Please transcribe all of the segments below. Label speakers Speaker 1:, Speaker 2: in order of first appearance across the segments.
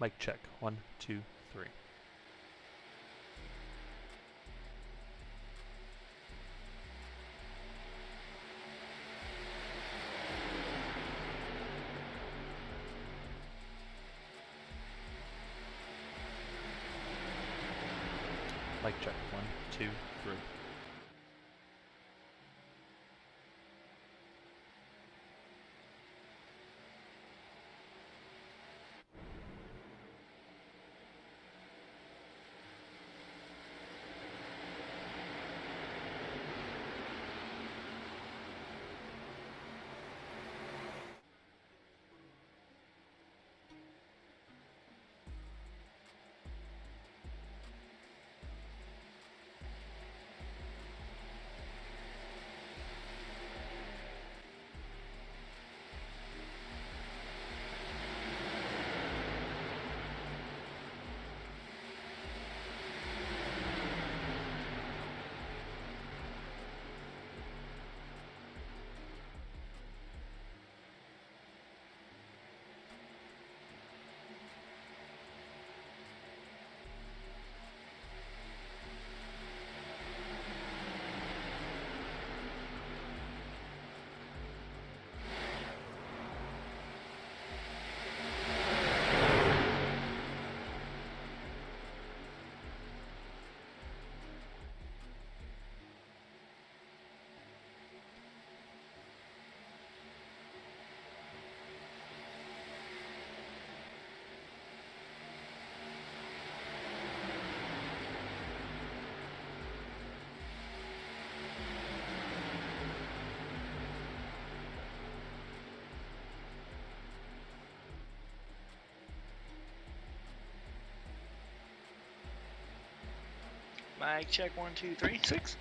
Speaker 1: Mic check. 1, 2, 3. Mic check. 1, 2, 3.
Speaker 2: Mic check. 1, 2, 3, 6.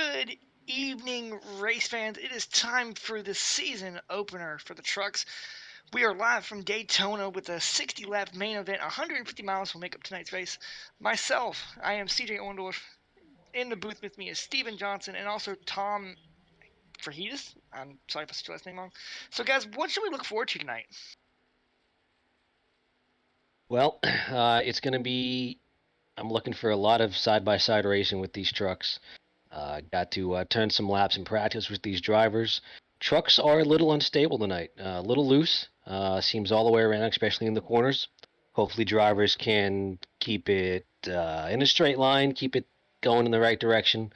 Speaker 2: Good evening, race fans. It is time for the season opener for the trucks. We are live from Daytona with a 60-lap main event. 150 miles will make up tonight's race. Myself, I am CJ Orndorff. In the booth with me is Steven Johnson and also Tom Verhees. I'm sorry if I said your last name wrong. So, guys, what should we look forward to tonight?
Speaker 3: Well, it's going to be. I'm looking for a lot of side-by-side racing with these trucks. Got to turn some laps in practice with these drivers. Trucks are a little unstable tonight, a little loose. Seems all the way around, especially in the corners. Hopefully, drivers can keep it in a straight line, keep it going in the right direction.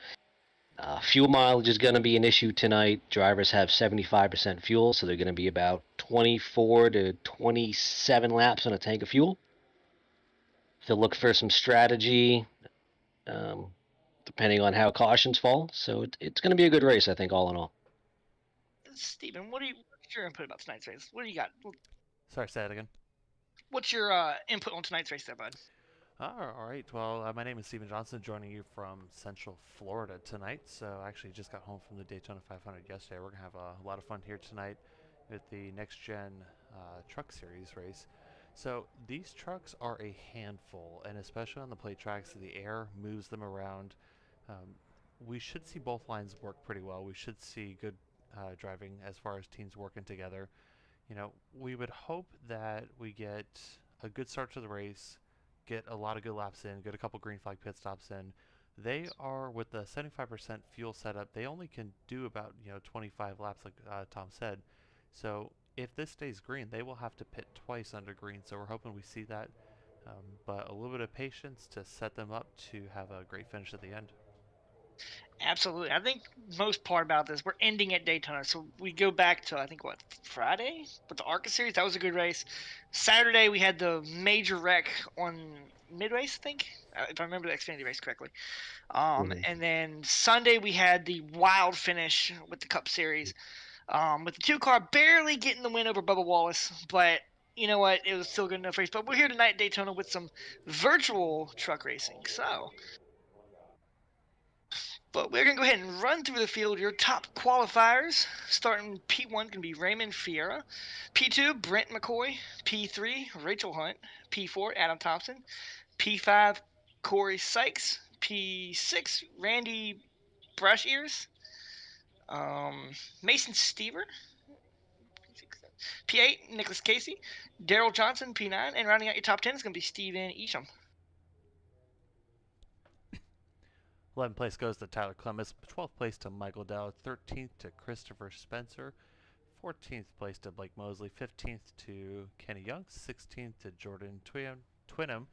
Speaker 3: Fuel mileage is going to be an issue tonight. Drivers have 75% fuel, so they're going to be about 24 to 27 laps on a tank of fuel. To look for some strategy, depending on how cautions fall. So it's going to be a good race, I think, all in all.
Speaker 2: Steven, what's your input about tonight's race? What do you got?
Speaker 1: Sorry, say that again.
Speaker 2: What's your input on tonight's race there, bud?
Speaker 1: All right. Well, my name is Steven Johnson, joining you from Central Florida tonight. So I actually just got home from the Daytona 500 yesterday. We're going to have a lot of fun here tonight with the NEXTGEN Truck Series race. So these trucks are a handful, and especially on the plate tracks, the air moves them around. We should see both lines work pretty well. We should see good driving as far as teams working together. You know, we would hope that we get a good start to the race, get a lot of good laps in, get a couple green flag pit stops in. They are, with the 75% fuel setup, they only can do about 25 laps, like Tom said. So if this stays green, they will have to pit twice under green. So we're hoping we see that, but a little bit of patience to set them up to have a great finish at the end.
Speaker 2: Absolutely. I think most part about this, we're ending at Daytona. So we go back to, I think, Friday? With the ARCA Series, that was a good race. Saturday, we had the major wreck on mid-race, I think, if I remember the Xfinity race correctly. And then Sunday, we had the wild finish with the Cup Series. With the two-car barely getting the win over Bubba Wallace. But you know what? It was still good enough race. But we're here tonight at Daytona with some virtual truck racing. But we're going to go ahead and run through the field. Your top qualifiers, starting P1, going to be Raymond Fiera. P2, Brent McCoy. P3, Rachel Hunt. P4, Adam Thompson. P5, Corey Sykes. P6, Randy Brush Ears. Mason Stever. P8, Nicholas Casey. Daryl Johnson, P9. And rounding out your top 10 is going to be Steven Isham.
Speaker 1: 11th place goes to Tyler Clemens, 12th place to Michael Dow, 13th to Christopher Spencer, 14th place to Blake Mosley, 15th to Kenny Young, 16th to Jordan Twinham,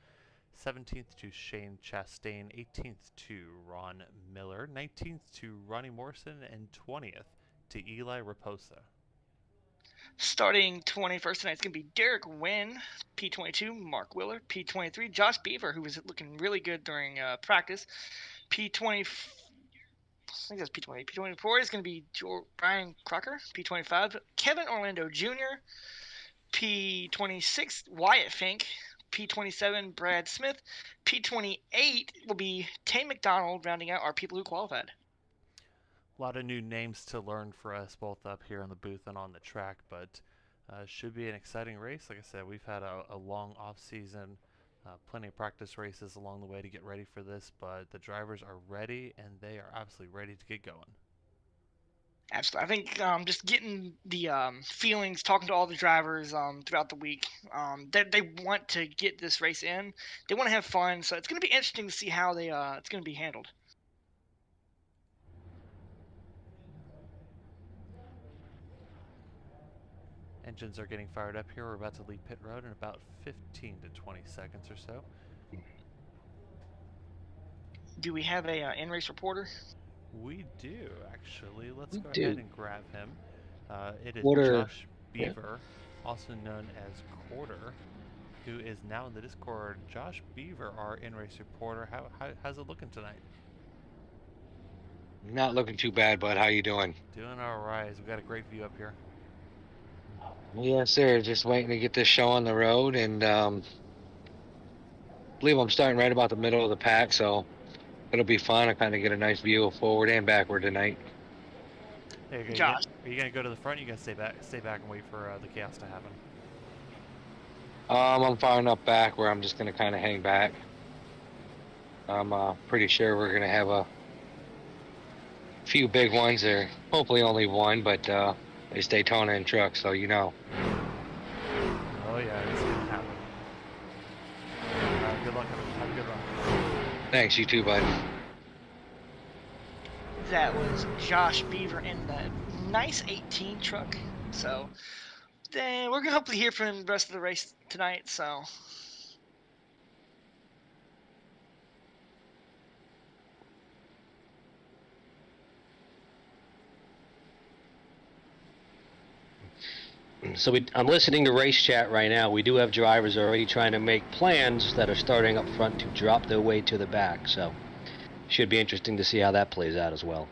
Speaker 1: 17th to Shane Chastain, 18th to Ron Miller, 19th to Ronnie Morrison, and 20th to Eli Raposa.
Speaker 2: Starting 21st tonight, it's going to be Derek Wynn, P22, Mark Willer, P23, Josh Beaver, who was looking really good during practice, P20, I think that's P20. P24 is going to be Brian Crocker, P25, Kevin Orlando Jr., P26, Wyatt Fink, P27, Brad Smith, P28 will be Tay McDonald, rounding out our people who qualified.
Speaker 1: A lot of new names to learn for us both up here on the booth and on the track, but should be an exciting race. Like I said, we've had a long off season, plenty of practice races along the way to get ready for this, but the drivers are ready and they are absolutely ready to get going.
Speaker 2: Absolutely. I think just getting the feelings, talking to all the drivers throughout the week, they want to get this race in. They want to have fun, so it's going to be interesting to see how it's going to be handled.
Speaker 1: Engines are getting fired up here. We're about to leave pit road in about 15 to 20 seconds or so.
Speaker 2: Do we have a in-race reporter?
Speaker 1: We do, actually. Let's go ahead and grab him. It is Josh Beaver, also known as Quarter, who is now in the Discord. Josh Beaver, our in-race reporter. How's it looking tonight?
Speaker 4: Not looking too bad, bud. How you doing?
Speaker 1: Doing all right. We've got a great view up here.
Speaker 4: Yes, sir. Just waiting to get this show on the road, and I believe I'm starting right about the middle of the pack, so It'll be fun. I kind of get a nice view of forward and backward tonight.
Speaker 1: There you go.
Speaker 2: Josh.
Speaker 1: Are you gonna go to the front? Or you gonna stay back and wait for the chaos to happen?
Speaker 4: I'm far enough back where I'm just gonna kind of hang back. I'm pretty sure we're gonna have a few big ones, or hopefully only one, but it's Daytona and truck, so you know.
Speaker 1: Oh yeah, it's gonna happen. Good luck. Have a good run.
Speaker 4: Thanks, you too, bud.
Speaker 2: That was Josh Beaver in the nice 18 truck. So then we're gonna hopefully hear from him the rest of the race tonight. So
Speaker 3: So I'm listening to race chat right now. We do have drivers already trying to make plans that are starting up front to drop their way to the back. So should be interesting to see how that plays out as well.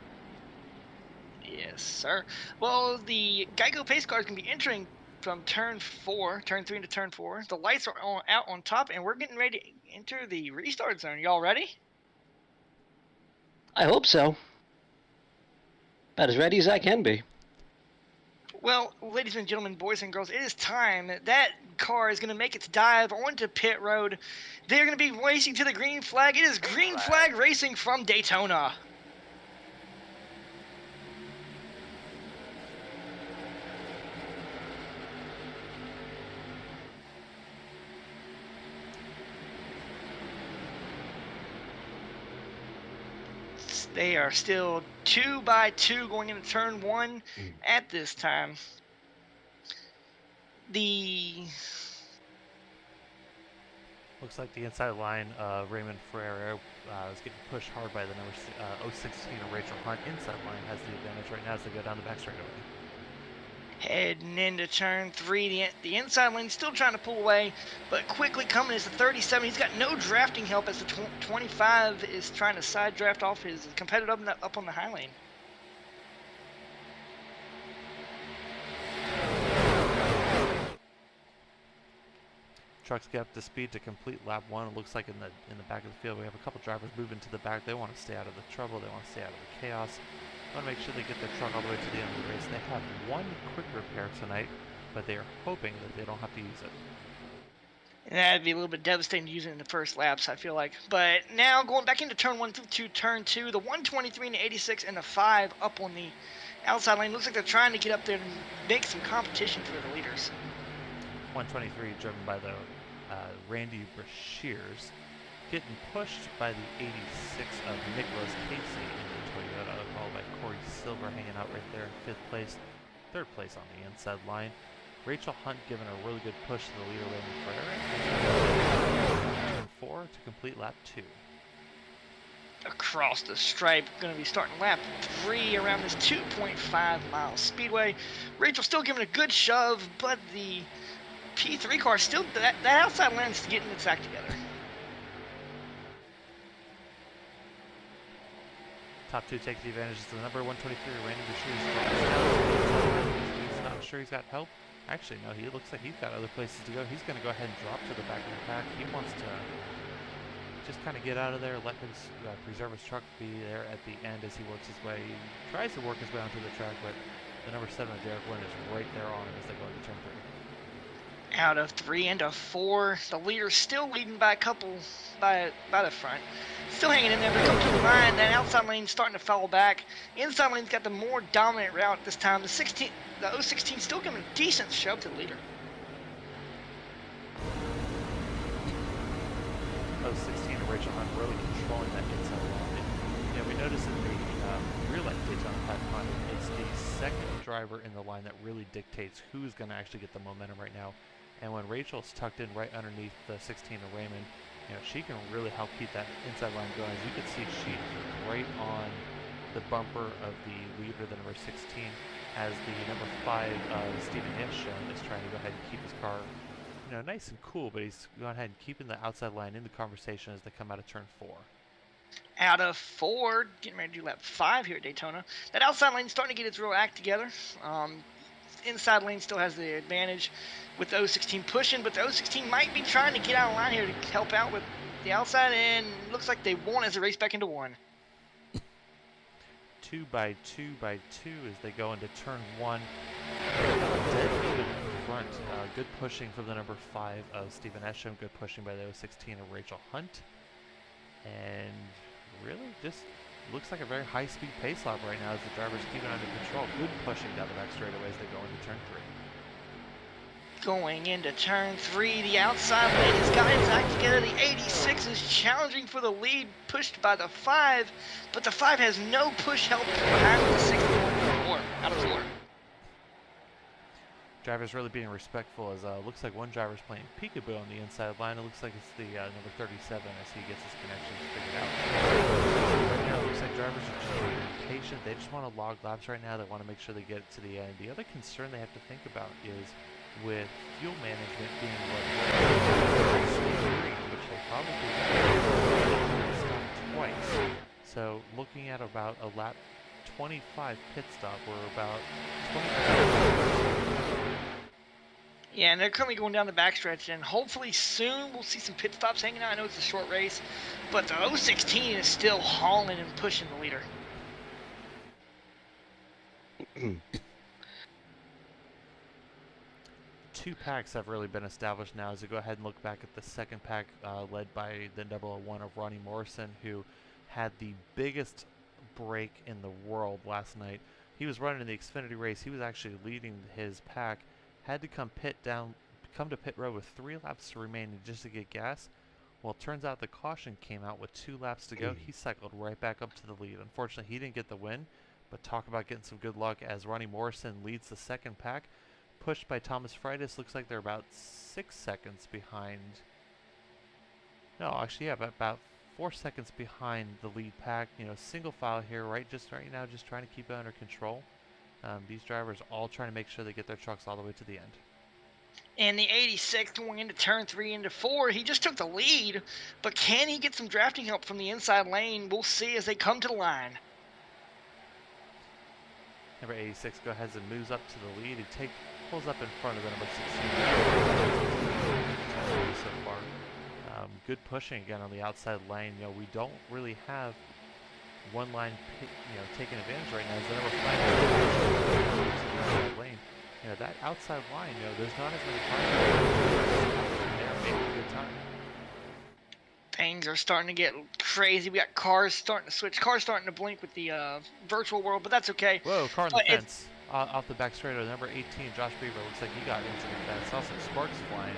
Speaker 2: yes, sir. Well, the Geico pace car is gonna be entering from turn 3 into turn 4. The lights are out on top, and we're getting ready to enter the restart zone. Y'all ready?
Speaker 3: I hope so. About as ready as I can be.
Speaker 2: Well, ladies and gentlemen, boys and girls, it is time. That car is going to make its dive onto pit road. They're going to be racing to the green flag. It is green flag racing from Daytona. They are still 2 by 2 going into turn 1 at this time.
Speaker 1: Looks like the inside line, Raymond Ferreira is getting pushed hard by the number 016 of Rachel Hunt. Inside line has the advantage right now as they go down the back straightaway.
Speaker 2: Heading into turn 3, the inside lane still trying to pull away, but quickly coming is the 37. He's got no drafting help as the 25 is trying to side draft off his competitor up on the high lane.
Speaker 1: Trucks get up to speed to complete lap 1. It looks like in the back of the field we have a couple drivers moving to the back. They want to stay out of the trouble. They want to stay out of the chaos. They want to make sure they get their truck all the way to the end of the race. They have one quick repair tonight, but they are hoping that they don't have to use it.
Speaker 2: And that'd be a little bit devastating to use it in the first laps, I feel like. But now going back into turn 1 to turn 2, the 123 and the 86 and the 5 up on the outside lane. Looks like they're trying to get up there and make some competition for the leaders.
Speaker 1: 123 driven by the Randy Brashears, getting pushed by the 86 of Nicholas Casey in the Toyota, followed by Corey Silver hanging out right there in 5th place. 3rd place on the inside line. Rachel Hunt giving a really good push to the leader, Raymond Ferreira. Turn 4 to complete lap 2.
Speaker 2: Across the stripe, going to be starting lap 3 around this 2.5 mile speedway. Rachel still giving a good shove, but the P3 car still, that outside line's getting its act together.
Speaker 1: Top 2 takes the advantage. It's the number 123, Randy Brashears. He's not sure he's got help. Actually, no, he looks like he's got other places to go. He's going to go ahead and drop to the back of the pack. He wants to just kind of get out of there, let his preserve his truck be there at the end as he works his way. He tries to work his way onto the track, but the number 7 of Derek Wynn is right there on him as they go into turn 3.
Speaker 2: Out of 3 into 4, the leader's still leading by a couple by the front. Still hanging in there, but come to the line. That outside lane's starting to fall back. Inside lane's got the more dominant route this time. The 016 still giving a decent shove to the leader.
Speaker 1: 016 of Rachel Hunt really controlling that inside line. Yeah, we noticed in the real life Daytona 500, it's the second driver in the line that really dictates who's going to actually get the momentum right now. And when Rachel's tucked in right underneath the 16 of Raymond, you know, she can really help keep that inside line going. As you can see, she's right on the bumper of the leader, the number 16, as the number 5, Stephen Hitchon, is trying to go ahead and keep his car, you know, nice and cool, but he's going ahead and keeping the outside line in the conversation as they come out of turn 4.
Speaker 2: Out of 4, getting ready to do lap 5 here at Daytona. That outside lane's starting to get its real act together. Inside lane still has the advantage with the 016 pushing, but the 016 might be trying to get out of line here to help out with the outside in. Looks like they won as they race back into one.
Speaker 1: 2 by 2 by 2 as they go into turn 1. Dead even in front. Good pushing from the number 5 of Stephen Esham. Good pushing by the 016 of Rachel Hunt. And really just looks like a very high-speed pace lap right now as the drivers keep it under control. Good pushing down the back straightaway as they go into turn 3.
Speaker 2: Going into turn 3, the outside lane has got its act together. The 86 is challenging for the lead, pushed by the 5, but the 5 has no push help behind the 6 out of 4.
Speaker 1: Drivers really being respectful as looks like one driver's playing peekaboo on the inside line. It looks like it's the number 37 as he gets his connections figured out. Right now, it looks like drivers are just being patient. They just want to log laps right now. They want to make sure they get it to the end. The other concern they have to think about is with fuel management being what which they probably stopped twice. So looking at about a lap 25 pit stop, we're about 25.
Speaker 2: Yeah, and they're currently going down the backstretch, and hopefully soon we'll see some pit stops hanging out. I know it's a short race, but the 016 is still hauling and pushing the leader.
Speaker 1: Two packs have really been established now as we go ahead and look back at the second pack led by the 001 of Ronnie Morrison, who had the biggest break in the world last night. He was running the Xfinity race. He was actually leading his pack. Had to come to pit road with 3 laps to remain just to get gas. Well, it turns out the caution came out with 2 laps to go. He cycled right back up to the lead. Unfortunately, he didn't get the win, but talk about getting some good luck as Ronnie Morrison leads the second pack. Pushed by Thomas Freitas. Looks like they're about 6 seconds behind. No, actually, yeah, about 4 seconds behind the lead pack. You know, single file here, right now, just trying to keep it under control. These drivers all trying to make sure they get their trucks all the way to the end.
Speaker 2: And the 86 going into turn 3 into 4, he just took the lead, but can he get some drafting help from the inside lane? We'll see as they come to the line.
Speaker 1: Number 86 goes ahead and moves up to the lead. He pulls up in front of the number 16 so far. Good pushing again on the outside lane. You know, we don't really have one line taking advantage right now. As the number 5 lane. You know, that outside line, there's not as many cars. They're making a good time.
Speaker 2: Things are starting to get crazy. We got cars starting to switch. Cars starting to blink with the virtual world, but that's okay.
Speaker 1: Whoa, car on the fence. Off the back straightaway, number 18, Josh Beaver, looks like he got into the fence. Saw some sparks flying.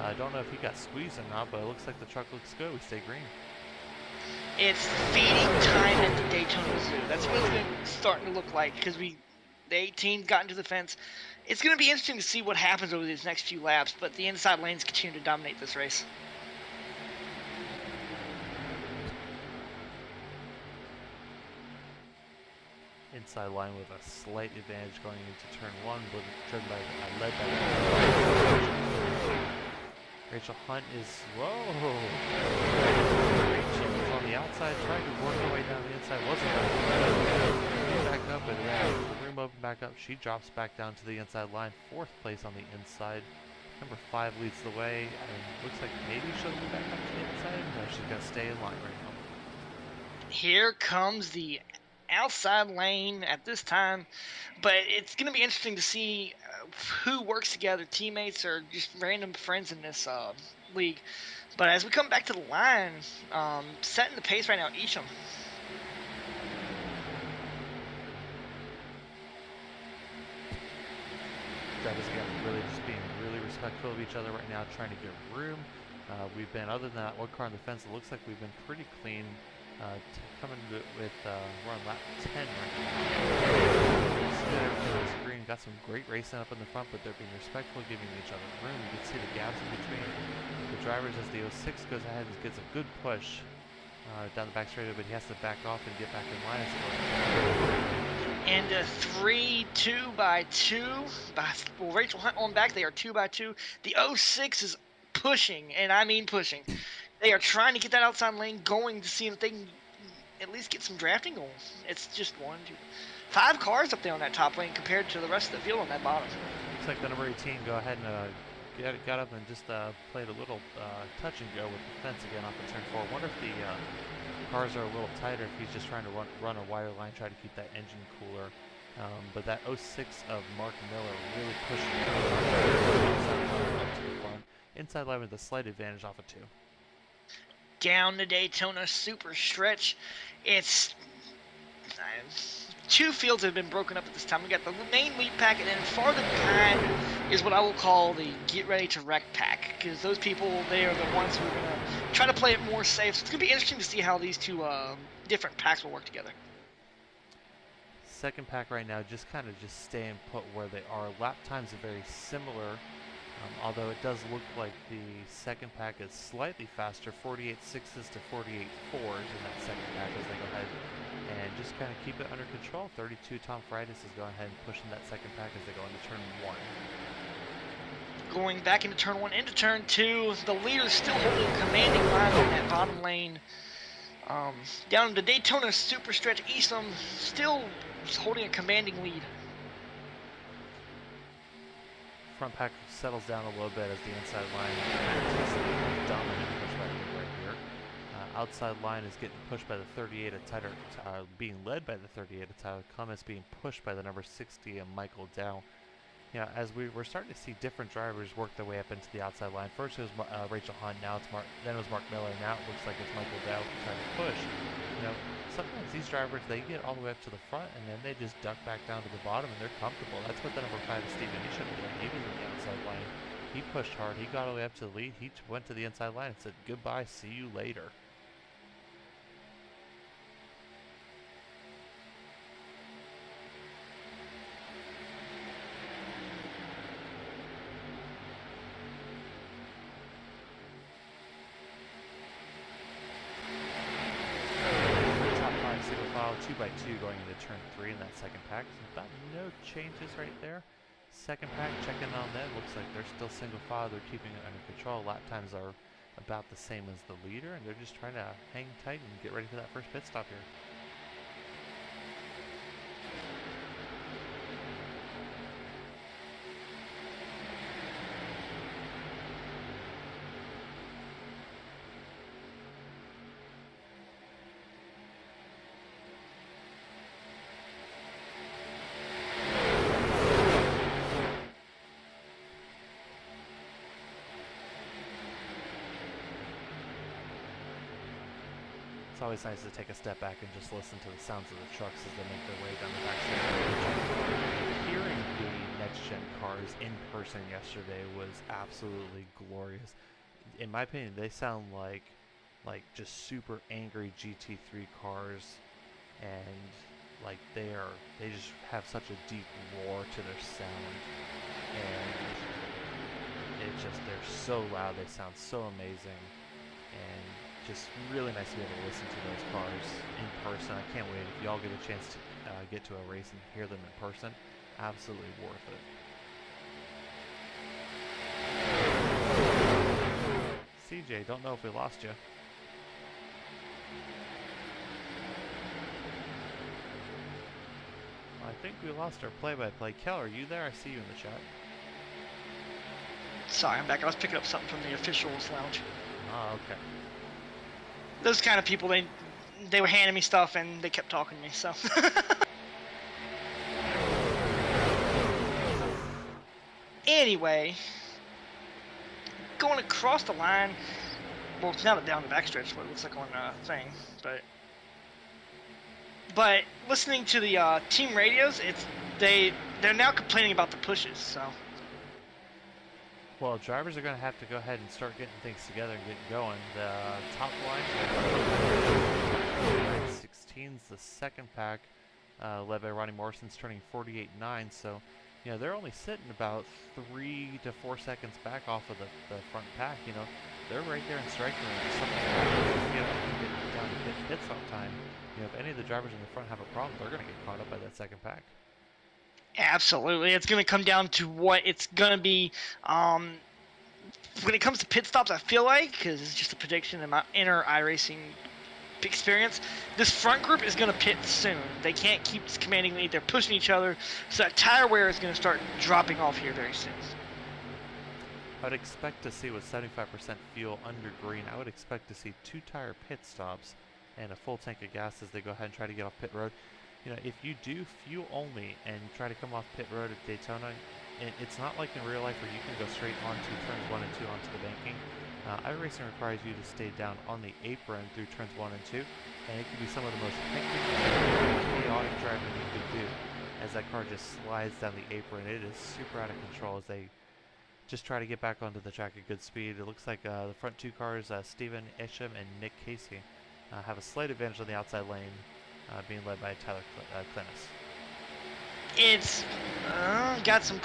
Speaker 1: I don't know if he got squeezed or not, but it looks like the truck looks good. We stay green.
Speaker 2: It's feeding time at the Daytona Zoo. That's what it's starting to look like because the 18 got into the fence. It's going to be interesting to see what happens over these next few laps, but the inside lanes continue to dominate this race.
Speaker 1: Inside line with a slight advantage going into turn 1, led by Rachel Hunt is, whoa! Rachel is on the outside, trying to work her way down the inside, wasn't able back up, and then the room opened back up. She drops back down to the inside line, 4th place on the inside. Number 5 leads the way, and looks like maybe she'll move back up to the inside. No, she's going to stay in line right now.
Speaker 2: Here comes the outside lane at this time, but it's going to be interesting to see who works together, teammates or just random friends in this league. But as we come back to the line, setting the pace right now, Isham.
Speaker 1: Drivers again really just being really respectful of each other right now, trying to get room. We've been, other than that one car on the fence, it looks like we've been pretty clean. Coming with, we're on lap 10 right now. Everything's green. Got some great racing up in the front, but they're being respectful, giving each other room. You can see the gaps in between the drivers as the 06 goes ahead and gets a good push down the back straightaway, but he has to back off and get back in line.
Speaker 2: And a 3-2 by 2. Well, Rachel Hunt on back. They are 2 by 2. The 06 is pushing, and I mean pushing. They are trying to get that outside lane going to see if they can at least get some drafting going. It's just 5 cars up there on that top lane compared to the rest of the field on that bottom.
Speaker 1: Looks like the number 18 go ahead and got up and just played a little touch and go with the fence again off of turn 4. Wonder if the cars are a little tighter, if he's just trying to run a wire line, try to keep that engine cooler. But that 06 of Mark Miller really pushed up to the front. Inside line with a slight advantage off of 2.
Speaker 2: Down the Daytona super stretch. It's 2 fields have been broken up at this time. We got the main lead pack, and then farther behind is what I will call the get ready to wreck pack, because those people, they are the ones who are going to try to play it more safe. So it's going to be interesting to see how these 2 different packs will work together.
Speaker 1: Second pack right now just kind of staying put where they are. Lap times are very similar, although it does look like the second pack is slightly faster, 48.6s to 48.4s in that second pack as they go ahead and just kind of keep it under control. 32 Tom Freitas is going ahead and pushing that second pack as they go into turn 1.
Speaker 2: Going back into turn 1, into turn 2, the leader is still holding a commanding line on that bottom lane. Down to Daytona super stretch, Eastham still holding a commanding lead.
Speaker 1: Front pack settles down a little bit as the inside line takes the dominant push by the right here. Outside line is getting pushed by the 38 at Tyler, being led by the 38 at Tyler Clements, being pushed by the number 60 and Michael Dow. Yeah, as we're starting to see different drivers work their way up into the outside line. First it was Rachel Hunt, then it was Mark Miller, now it looks like it's Michael Dow trying to push. You know, sometimes these drivers, they get all the way up to the front and then they just duck back down to the bottom and they're comfortable. That's what the number 5 is Steven. He shouldn't be doing. He was in the outside line. He pushed hard. He got all the way up to the lead. He went to the inside line and said, goodbye, see you later. Single file 2x2 going into turn 3 in that second pack. So about no changes right there. Second pack, checking on that. Looks like they're still single file. They're keeping it under control. Lap times are about the same as the leader, and they're just trying to hang tight and get ready for that first pit stop here. It's always nice to take a step back and just listen to the sounds of the trucks as they make their way down the backstretch. Hearing the next-gen cars in person yesterday was absolutely glorious. In my opinion, they sound like just super angry GT3 cars, and like they just have such a deep roar to their sound, and they're so loud. They sound so amazing, and just really nice to be able to listen to those cars in person. I can't wait. If y'all get a chance to get to a race and hear them in person, absolutely worth it. CJ, don't know if we lost you. I think we lost our play-by-play. Kel, are you there? I see you in the chat.
Speaker 2: Sorry, I'm back. I was picking up something from the officials lounge.
Speaker 1: Oh, okay.
Speaker 2: Those kind of people, they were handing me stuff and they kept talking to me, so. Anyway, going across the line, well, it's not down the backstretch, what it looks like on the thing, but listening to the team radios, they're now complaining about the pushes, so.
Speaker 1: Well, drivers are going to have to go ahead and start getting things together and getting going. The top line, 16's the second pack, led by Ronnie Morrison's turning 48.9. So, you know, they're only sitting about 3 to 4 seconds back off of the front pack. You know, they're right there in striking range. If something happens, get down to pit stop time. You know, if any of the drivers in the front have a problem, they're going to get caught up by that second pack.
Speaker 2: Absolutely. It's going to come down to what it's going to be. When it comes to pit stops, I feel like, because it's just a prediction in my inner iRacing experience, this front group is going to pit soon. They can't keep this commanding lead. They're pushing each other. So that tire wear is going to start dropping off here very soon.
Speaker 1: I would expect to see with 75% fuel under green, I would expect to see 2 tire pit stops and a full tank of gas as they go ahead and try to get off pit road. You know, if you do fuel only and try to come off pit road at Daytona, it's not like in real life where you can go straight onto turns 1 and 2 onto the banking. iRacing requires you to stay down on the apron through turns 1 and 2, and it can be some of the most hectic, chaotic driving you could do as that car just slides down the apron. It is super out of control as they just try to get back onto the track at good speed. It looks like the front 2 cars, Steven Isham and Nick Casey, have a slight advantage on the outside lane, being led by Tyler Clinnis.
Speaker 2: It's got some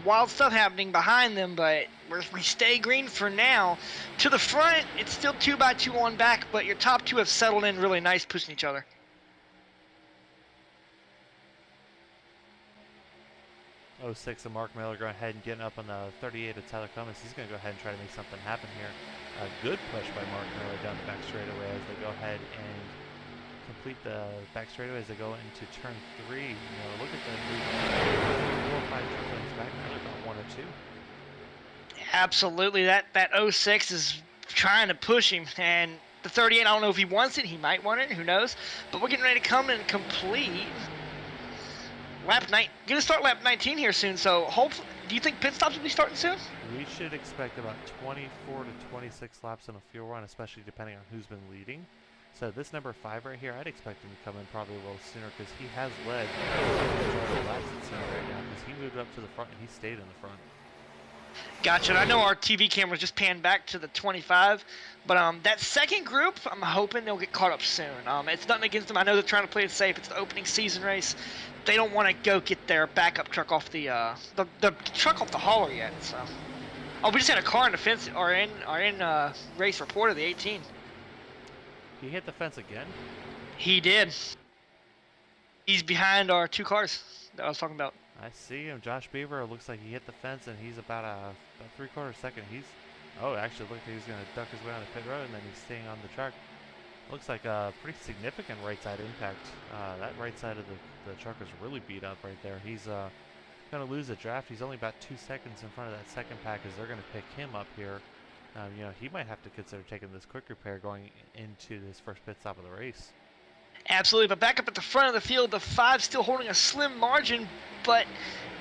Speaker 2: wild stuff happening behind them, but we stay green for now. To the front, it's still 2x2 on back, but your top 2 have settled in really nice, pushing each other.
Speaker 1: Oh, 06 of Mark Miller going ahead and getting up on the 38 of Tyler Clemens. He's going to go ahead and try to make something happen here. A good push by Mark Miller down the back straightaway as they go ahead and complete the back straightaway as they go into turn 3. You know, look at the 4 or 5 turn lanes back now. They're about 1 or 2.
Speaker 2: Absolutely, that 06 is trying to push him, and the 38, I don't know if he wants it. He might want it. Who knows? But we're getting ready to come and complete lap 9. Gonna start lap 19 here soon. So hopefully, do you think pit stops will be starting soon?
Speaker 1: We should expect about 24 to 26 laps on a fuel run, especially depending on who's been leading. So this number 5 right here, I'd expect him to come in probably a little sooner because he has led laps right now because he moved up to the front and he stayed in the front.
Speaker 2: Gotcha. And I know our TV cameras just panned back to the 25, but that second group, I'm hoping they'll get caught up soon. It's nothing against them. I know they're trying to play it safe. It's the opening season race. They don't want to go get their backup truck off the truck off the hauler yet. So, we just had a car in the fence or in race report of the 18.
Speaker 1: He hit the fence again?
Speaker 2: He did. He's behind our 2 cars that I was talking about.
Speaker 1: I see him. Josh Beaver looks like he hit the fence and he's about a 3/4 second. Actually looked like he was going to duck his way on the pit road and then he's staying on the track. Looks like a pretty significant right side impact. That right side of the truck is really beat up right there. He's going to lose a draft. He's only about 2 seconds in front of that second pack as they're going to pick him up here. You know, he might have to consider taking this quick repair going into this first pit stop of the race.
Speaker 2: Absolutely, but back up at the front of the field, the 5 still holding a slim margin, but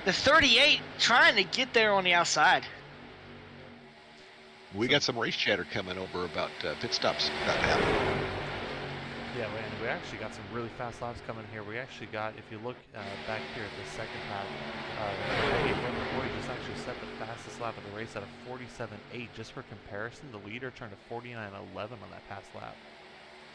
Speaker 2: the 38 trying to get there on the outside.
Speaker 5: We got some race chatter coming over about pit stops about to happen.
Speaker 1: Yeah, and we actually got some really fast laps coming here. We actually got, if you look back here at the second pack, Corey just actually set the fastest lap of the race at a 47.8. Just for comparison, the leader turned a 49.11 on that past lap.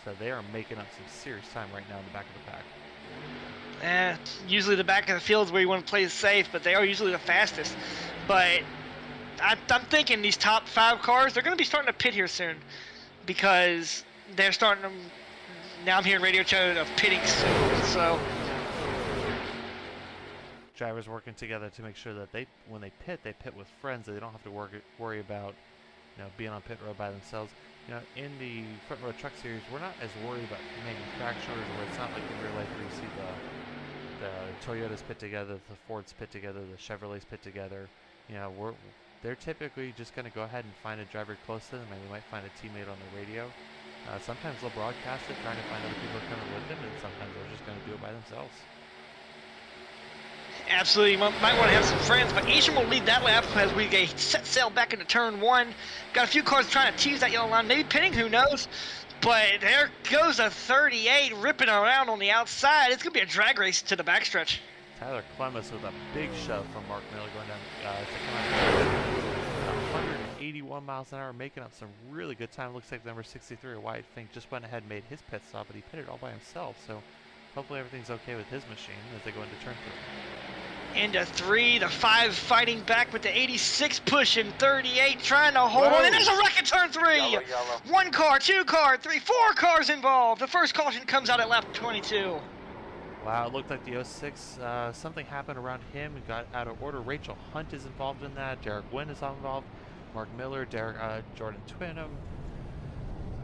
Speaker 1: So they are making up some serious time right now in the back of the pack.
Speaker 2: Usually the back of the field is where you want to play it safe, but they are usually the fastest. But I'm thinking these top 5 cars, they're going to be starting to pit here soon because they're starting to. Now I'm hearing radio chatter of pitting soon, so.
Speaker 1: Drivers working together to make sure that when they pit with friends. They don't have to worry about, being on pit road by themselves. In the front row truck series, we're not as worried about manufacturers, where it's not like in real life where you see the Toyotas pit together, the Fords pit together, the Chevrolets pit together. They're typically just going to go ahead and find a driver close to them, and they might find a teammate on the radio. Sometimes they'll broadcast it, trying to find other people coming with them, and sometimes they're just going to do it by themselves.
Speaker 2: Absolutely, you might want to have some friends, but Asian will lead that lap as we set sail back into turn 1. Got a few cars trying to tease that yellow line, maybe pitting, who knows? But there goes a 38 ripping around on the outside. It's going to be a drag race to the backstretch.
Speaker 1: Tyler Clemens with a big shove from Mark Miller going down to come out 181 miles an hour, making up some really good time. Looks like number 63, Wyatt Fink, just went ahead and made his pit stop, but he pitted all by himself. So hopefully everything's okay with his machine as they go into turn 3.
Speaker 2: Into 3, the 5 fighting back with the 86 pushing, 38 trying to hold on, and there's a wreck in turn 3!
Speaker 6: Yellow.
Speaker 2: 1 car, 2 car, 3, 4 cars involved. The first caution comes out at lap 22.
Speaker 1: Wow, it looked like the 06, something happened around him and got out of order. Rachel Hunt is involved in that. Derek Wynn is involved. Mark Miller, Jordan Twinham,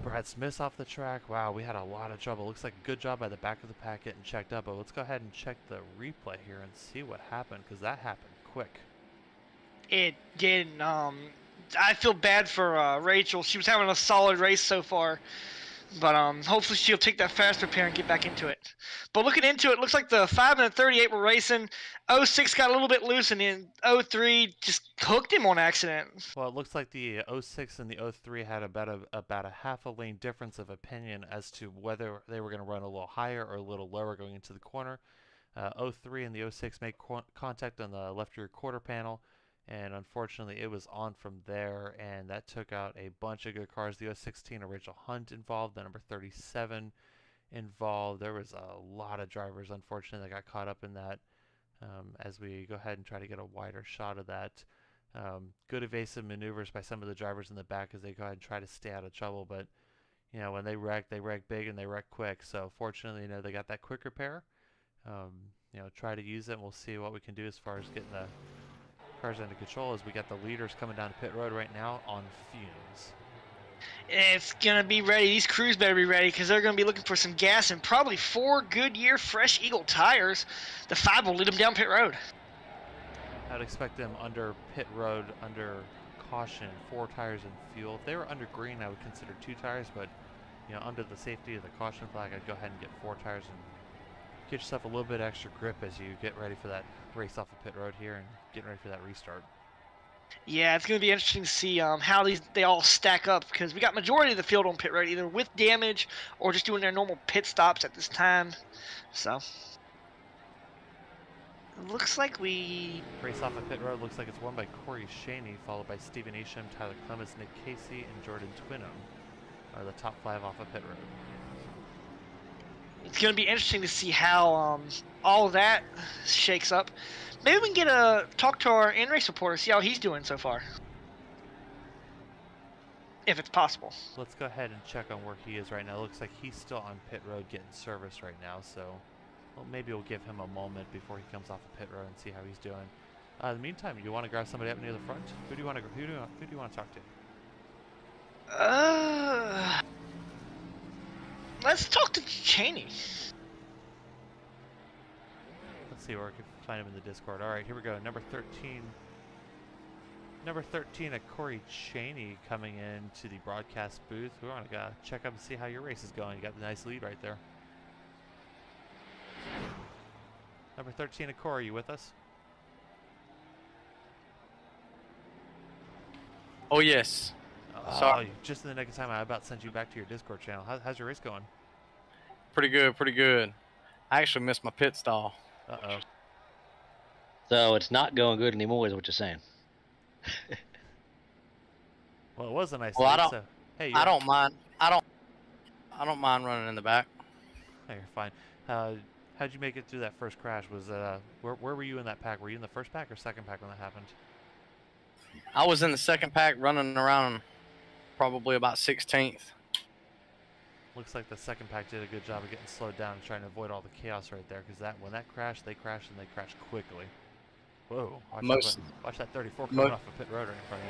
Speaker 1: Brad Smith's off the track. Wow, we had a lot of trouble. Looks like a good job by the back of the pack getting checked up. But let's go ahead and check the replay here and see what happened, because that happened quick.
Speaker 2: It didn't. I feel bad for Rachel. She was having a solid race so far. But hopefully she'll take that fast repair and get back into it. But looking into it, looks like the 5 and the 38 were racing. 06 got a little bit loose, and then 03 just hooked him on accident.
Speaker 1: Well, it looks like the 06 and the 03 had about a half a lane difference of opinion as to whether they were going to run a little higher or a little lower going into the corner. 03 and the 06 make contact on the left rear quarter panel, and unfortunately it was on from there, and that took out a bunch of good cars. The 016, Rachel Hunt involved, the number 37 involved. There was a lot of drivers, unfortunately, that got caught up in that. As we go ahead and try to get a wider shot of that. Good evasive maneuvers by some of the drivers in the back as they go ahead and try to stay out of trouble, but when they wreck big and they wreck quick. So fortunately, they got that quick repair. Try to use it, and we'll see what we can do as far as getting the cars under control as we got the leaders coming down pit road right now on fumes.
Speaker 2: It's going to be ready. These crews better be ready because they're going to be looking for some gas and probably 4 Goodyear Fresh Eagle tires. The 5 will lead them down pit road.
Speaker 1: I'd expect them under pit road, under caution, 4 tires and fuel. If they were under green, I would consider 2 tires, but under the safety of the caution flag, I'd go ahead and get 4 tires and get yourself a little bit extra grip as you get ready for that race off of pit road here and getting ready for that restart.
Speaker 2: Yeah, it's going to be interesting to see how they all stack up because we got majority of the field on pit road either with damage or just doing their normal pit stops at this time. So it looks like we
Speaker 1: race off of pit road. Looks like it's won by Corey Shaney, followed by Stephen Isham, Tyler Clemens, Nick Casey, and Jordan Twinham are the top 5 off of pit road.
Speaker 2: It's going to be interesting to see how all of that shakes up. Maybe we can talk to our in-race reporter, see how he's doing so far. If it's possible.
Speaker 1: Let's go ahead and check on where he is right now. It looks like he's still on pit road getting service right now, so maybe we'll give him a moment before he comes off of pit road and see how he's doing. In the meantime, you want to grab somebody up near the front? Who do you want to talk to?
Speaker 2: Let's talk to Cheney.
Speaker 1: Let's see where I can find him in the Discord. All right, here we go. Number 13. Number 13, Corey Cheney coming into the broadcast booth. We want to check up and see how your race is going. You got the nice lead right there. Number 13, Corey, you with us?
Speaker 6: Oh, yes.
Speaker 1: Sorry. Just in the nick of time, I about sent you back to your Discord channel. How's your race going?
Speaker 6: Pretty good, pretty good. I actually missed my pit stall.
Speaker 1: Uh-oh.
Speaker 3: So it's not going good anymore, is what you're saying.
Speaker 1: Well, it was a nice
Speaker 6: Well,
Speaker 1: lead, so hey,
Speaker 6: I don't mind. I don't mind running in the back.
Speaker 1: Oh, you're fine. How'd you make it through that first crash? Was where were you in that pack? Were you in the first pack or second pack when that happened?
Speaker 6: I was in the second pack running around probably about 16th.
Speaker 1: Looks like the second pack did a good job of getting slowed down and trying to avoid all the chaos right there, because when that crashed, they crashed and they crashed quickly. Whoa! Watch that 34 coming off a pit road right in front of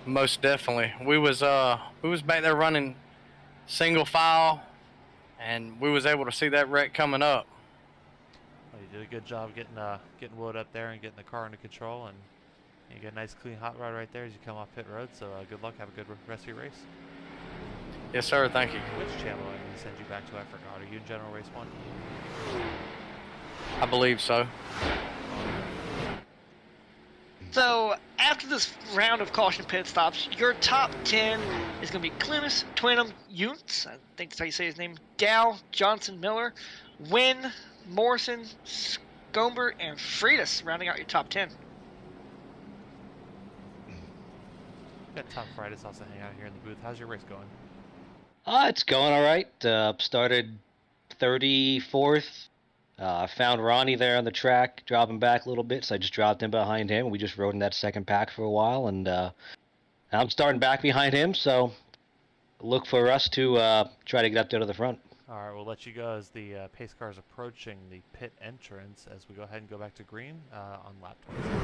Speaker 1: you.
Speaker 6: Most definitely. We was back there running single file, and we was able to see that wreck coming up.
Speaker 1: Well, you did a good job getting Wood up there and getting the car under control, and you get a nice clean hot rod right there as you come off pit road. So good luck. Have a good rest of your race.
Speaker 6: Yes, sir. Thank you.
Speaker 1: Which channel am I going to send you back to? I forgot. Are you in General Race 1?
Speaker 6: I believe so.
Speaker 2: So after this round of caution pit stops, your top 10 is going to be Clemens, Twinham, Yuntz, I think that's how you say his name, Dow, Johnson, Miller, Wynn, Morrison, Scomber, and Freitas rounding out your top 10.
Speaker 1: Got Tom Freitas also hanging out here in the booth. How's your race going?
Speaker 3: It's going all right. Started 34th. I found Ronnie there on the track, dropping back a little bit, so I just dropped in behind him. We just rode in that second pack for a while, and I'm starting back behind him, so look for us to try to get up there to the front.
Speaker 1: All right, we'll let you go as the pace car is approaching the pit entrance as we go ahead and go back to green on lap 26.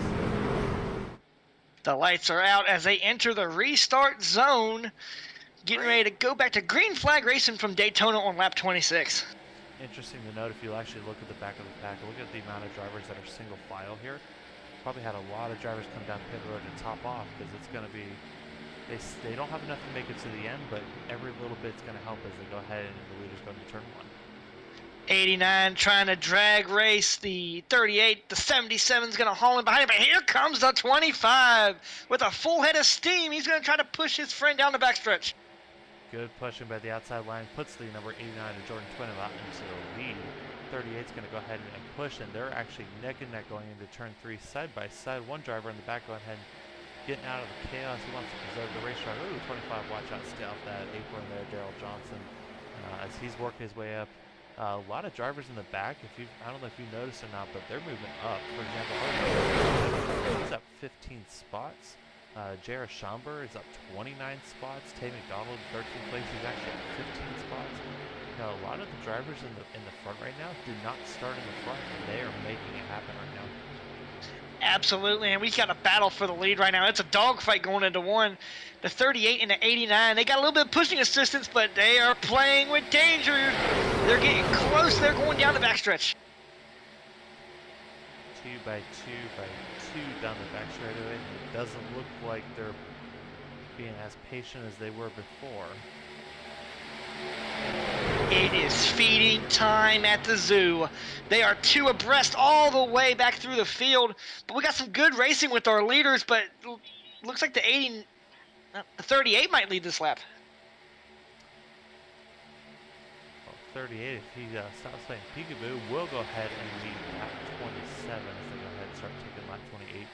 Speaker 2: The lights are out as they enter the restart zone, getting ready to go back to green flag racing from Daytona on lap 26.
Speaker 1: Interesting to note, if you actually look at the back of the pack, look at the amount of drivers that are single file here. probably had a lot of drivers come down pit road and top off because it's going to be, they don't have enough to make it to the end, but every little bit's going to help as they go ahead and the leaders go into turn 1.
Speaker 2: 89 trying to drag race the 38. The 77 is going to haul in behind him, but here comes the 25 with a full head of steam. He's going to try to push his friend down the backstretch.
Speaker 1: Good pushing by the outside line, puts the number 89 to Jordan Twinem out into the lead. 38's going to go ahead and push, and they're actually neck and neck going into turn 3 side by side. One driver in the back going ahead, getting out of the chaos. He wants to preserve the race driver. Ooh, 25, watch out, stay off that apron there, Daryl Johnson, as he's working his way up. A lot of drivers in the back. I don't know if you noticed or not, but they're moving up. For example, he's up 15 spots. J.R. Schomburg is up 29 spots. Tay McDonald, 13th place. He's actually up 15 spots. Now, a lot of the drivers in the front right now did not start in the front, and they are making it happen right now.
Speaker 2: Absolutely, and we've got a battle for the lead right now. It's a dogfight going into 1. The 38 and the 89, they got a little bit of pushing assistance, but they are playing with danger. They're getting close. They're going down the backstretch.
Speaker 1: 2 by 2 by 2 down the back straightaway. It doesn't look like they're being as patient as they were before.
Speaker 2: It is feeding time at the zoo. They are 2 abreast all the way back through the field, but we got some good racing with our leaders, but looks like the 38 might lead this lap.
Speaker 1: Well, 38, if he stops playing peekaboo, will go ahead and lead lap 27 as they go ahead and start taking lap 28.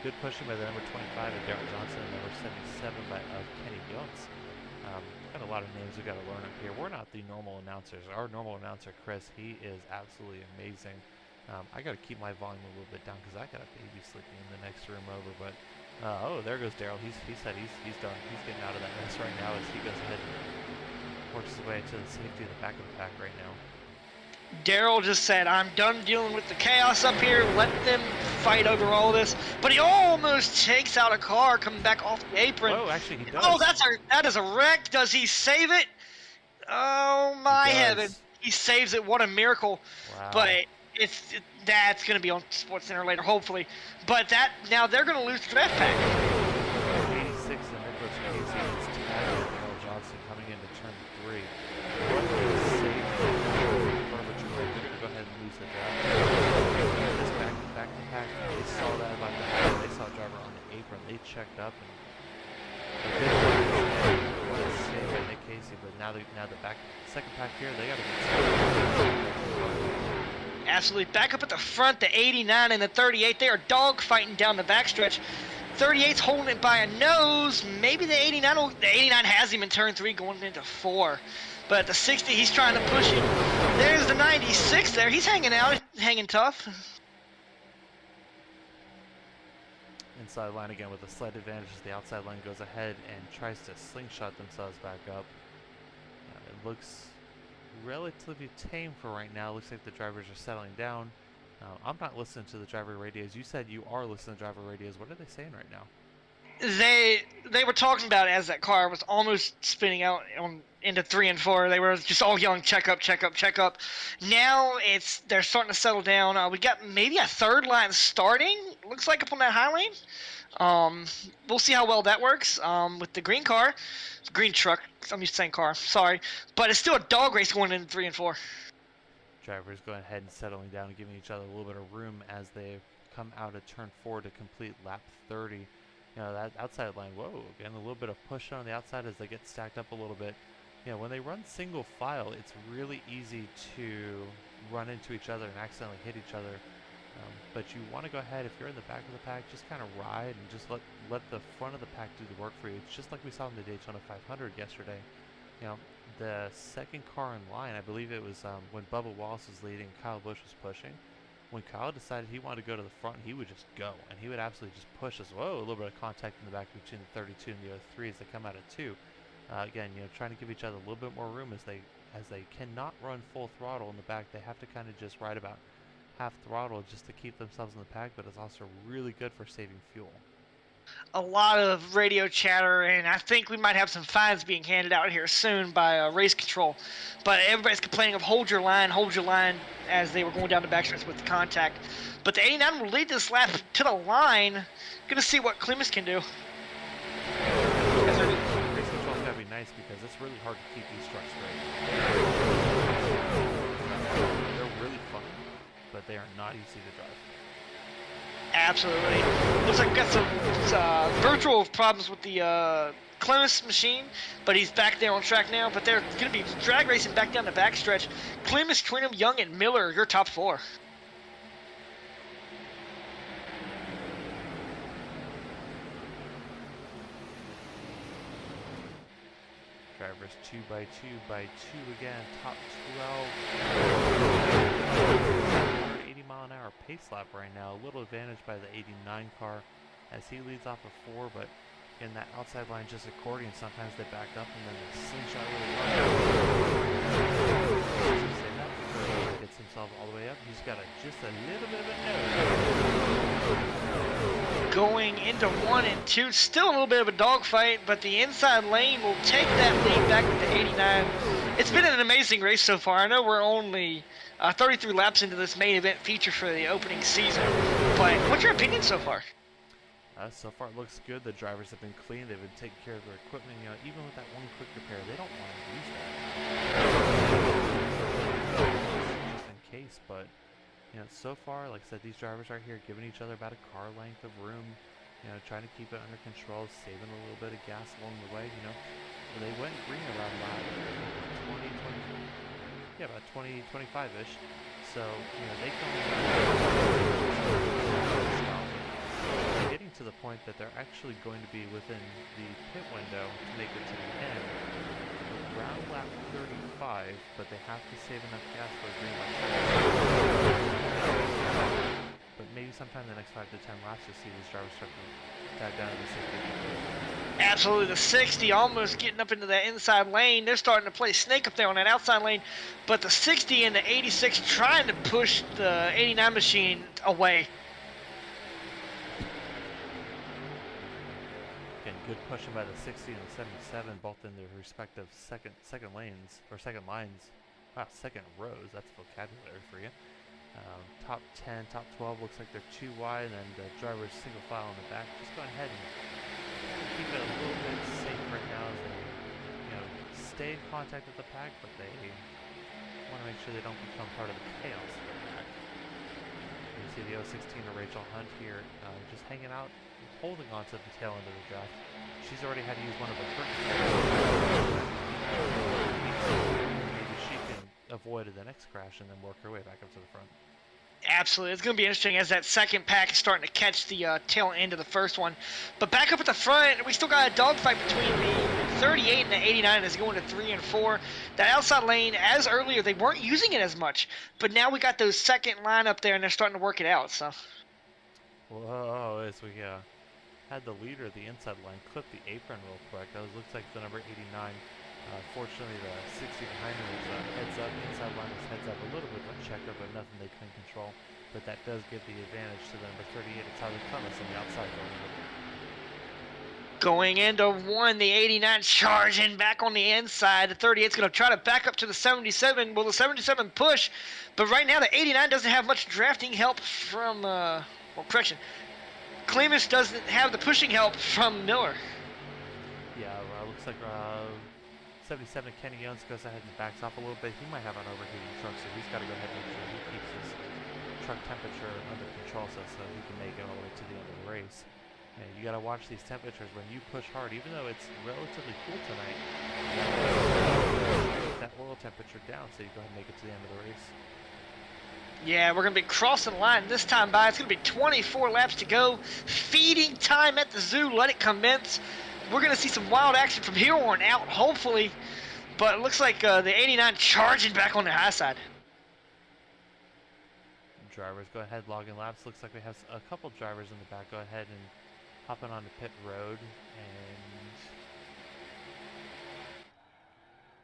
Speaker 1: Good pushing by the number 25 of Darrell Johnson and number 77 of Kenny Jones. Got a lot of names we got to learn up here. We're not the normal announcers. Our normal announcer, Chris, he is absolutely amazing. I got to keep my volume a little bit down because I got a baby sleeping in the next room over. But oh, there goes Daryl. He said he's done. He's getting out of that mess right now as he goes ahead and works his way to the safety of the back of the pack right now.
Speaker 2: Daryl just said, I'm done dealing with the chaos up here. Let them fight over all this. But he almost takes out a car coming back off the apron.
Speaker 1: Oh, actually, he does.
Speaker 2: Oh, that is a wreck. Does he save it? Oh, my heaven. He saves it. What a miracle.
Speaker 1: Wow.
Speaker 2: But that's going to be on Sports Center later, hopefully. But now they're going to lose the draft pack.
Speaker 1: 86 and Nicholas Casey is tagged with Daryl Johnson coming into turn 3. What a save. They're going to go ahead and lose the draft. This back to pack, they saw that about to happen. They saw a driver on the apron. They checked up and what a save by Nick Casey. But now the second pack here, they got to get
Speaker 2: Absolutely. Back up at the front, the 89 and the 38. They are dogfighting down the backstretch. 38's holding it by a nose. Maybe the 89 has him in turn 3 going into 4. But at the 60, he's trying to push him. There's the 96 there. He's hanging out, hanging tough.
Speaker 1: Inside line again with a slight advantage as the outside line goes ahead and tries to slingshot themselves back up. It looks relatively tame for right now. Looks like the drivers are settling down. I'm not listening to the driver radios. You said you are listening to driver radios. What are they saying right now?
Speaker 2: They were talking about it as that car was almost spinning out into 3 and 4. They were just all yelling, check up, check up, check up. Now they're starting to settle down. We got maybe a third line starting, looks like, up on that high lane. We'll see how well that works with the green car. Green truck. I'm used to saying car. Sorry. But it's still a dog race going into 3 and 4.
Speaker 1: Drivers going ahead and settling down and giving each other a little bit of room as they come out of turn 4 to complete lap 30. You know, that outside line, whoa, again, a little bit of push on the outside as they get stacked up a little bit. You know, when they run single file, it's really easy to run into each other and accidentally hit each other. But you want to go ahead, if you're in the back of the pack, just kind of ride and just let the front of the pack do the work for you. It's just like we saw in the Daytona 500 yesterday. You know, the second car in line, I believe it was when Bubba Wallace was leading, Kyle Busch was pushing. When Kyle decided he wanted to go to the front, he would just go, and he would absolutely just push us. Whoa, a little bit of contact in the back between the 32 and the 03 as they come out of 2. Again, you know, trying to give each other a little bit more room as they cannot run full throttle in the back. They have to kind of just ride about half throttle just to keep themselves in the pack, but it's also really good for saving fuel.
Speaker 2: A lot of radio chatter, and I think we might have some fines being handed out here soon by race control. But everybody's complaining of hold your line, as they were going down the backstretch with the contact. But the 89 will lead this lap to the line. Gonna see what Clemens can do.
Speaker 1: Race control's gotta be nice because it's really hard to keep these trucks straight. They're really fun, but they are not easy to drive.
Speaker 2: Absolutely. Looks like we got some virtual problems with the Clemens machine, but he's back there on track now. But they're going to be drag racing back down the backstretch. Clemens, Trinum, Young, and Miller, your top four.
Speaker 1: Drivers 2 by 2 by 2 again, top 12. 80-mile-an-hour pace lap right now. A little advantage by the 89 car as he leads off of 4, but in that outside line just accordion, sometimes they back up and then they slingshot really hard. Gets himself all the way up. He's got just a little bit of a nose.
Speaker 2: Going into 1 and 2, still a little bit of a dogfight, but the inside lane will take that lead back with the 89. It's been an amazing race so far. I know we're only 33 laps into this main event feature for the opening season, but what's your opinion so far?
Speaker 1: So far it looks good. The drivers have been clean. They've been taking care of their equipment. You know, even with that one quick repair, they don't want to use that. Just in case, but you know, so far, like I said, these drivers are here giving each other about a car length of room. You know, trying to keep it under control, saving a little bit of gas along the way. You know, they went green around about 25-ish. So you know, they come. Getting to the point that they're actually going to be within the pit window to make it to the end around lap 35, but they have to save enough gas for a green light. But maybe sometime in the next 5 to 10 laps you'll see these drivers start to dive down to the 60.
Speaker 2: Absolutely, the 60 almost getting up into that inside lane. They're starting to play snake up there on that outside lane, but the 60 and the 86 trying to push the 89 machine away.
Speaker 1: Good pushing by the 60 and the 77, both in their respective second lanes or second lines. Wow, second rows. That's vocabulary for you. Top 10, top 12 looks like they're too wide, and then the driver's single file in the back. Just go ahead and keep it a little bit safe right now as they, you know, stay in contact with the pack, but they want to make sure they don't become part of the chaos of the pack. You see the 016 of Rachel Hunt here, just hanging out, holding on to the tail end of the draft. She's already had to use one of her first. Maybe she can avoid the next crash and then work her way back up to the front.
Speaker 2: Absolutely. It's going to be interesting as that second pack is starting to catch the tail end of the first one. But back up at the front, we still got a dogfight between the 38 and the 89 as going to 3 and 4. That outside lane, as earlier, they weren't using it as much. But now we got those second line up there, and they're starting to work it out. So.
Speaker 1: Whoa, as we had the leader of the inside line clip the apron real quick. That looks like the number 89. Fortunately, the 60 behind him was heads up. Inside line was heads up. A little bit of a checker, but nothing they couldn't control. But that does give the advantage to the number 38. It's how they come us on the outside
Speaker 2: going into 1, the 89 charging back on the inside. The 38's going to try to back up to the 77. Will the 77 push? But right now, the 89 doesn't have much drafting help from, well, correction. Clemens doesn't have the pushing help from Miller.
Speaker 1: Yeah, looks like 77 Kenny Jones goes ahead and backs up a little bit. He might have an overheating truck, so he's got to go ahead and make sure he keeps his truck temperature under control so he can make it all the way to the end of the race. And you got to watch these temperatures when you push hard, even though it's relatively cool tonight. Keep that oil temperature down so you go ahead and make it to the end of the race.
Speaker 2: Yeah, we're going to be crossing the line this time by. It's going to be 24 laps to go. Feeding time at the zoo. Let it commence. We're going to see some wild action from here on out, hopefully. But it looks like the 89 charging back on the high side.
Speaker 1: Drivers go ahead, logging laps. Looks like we have a couple drivers in the back. Go ahead and hopping onto pit road. And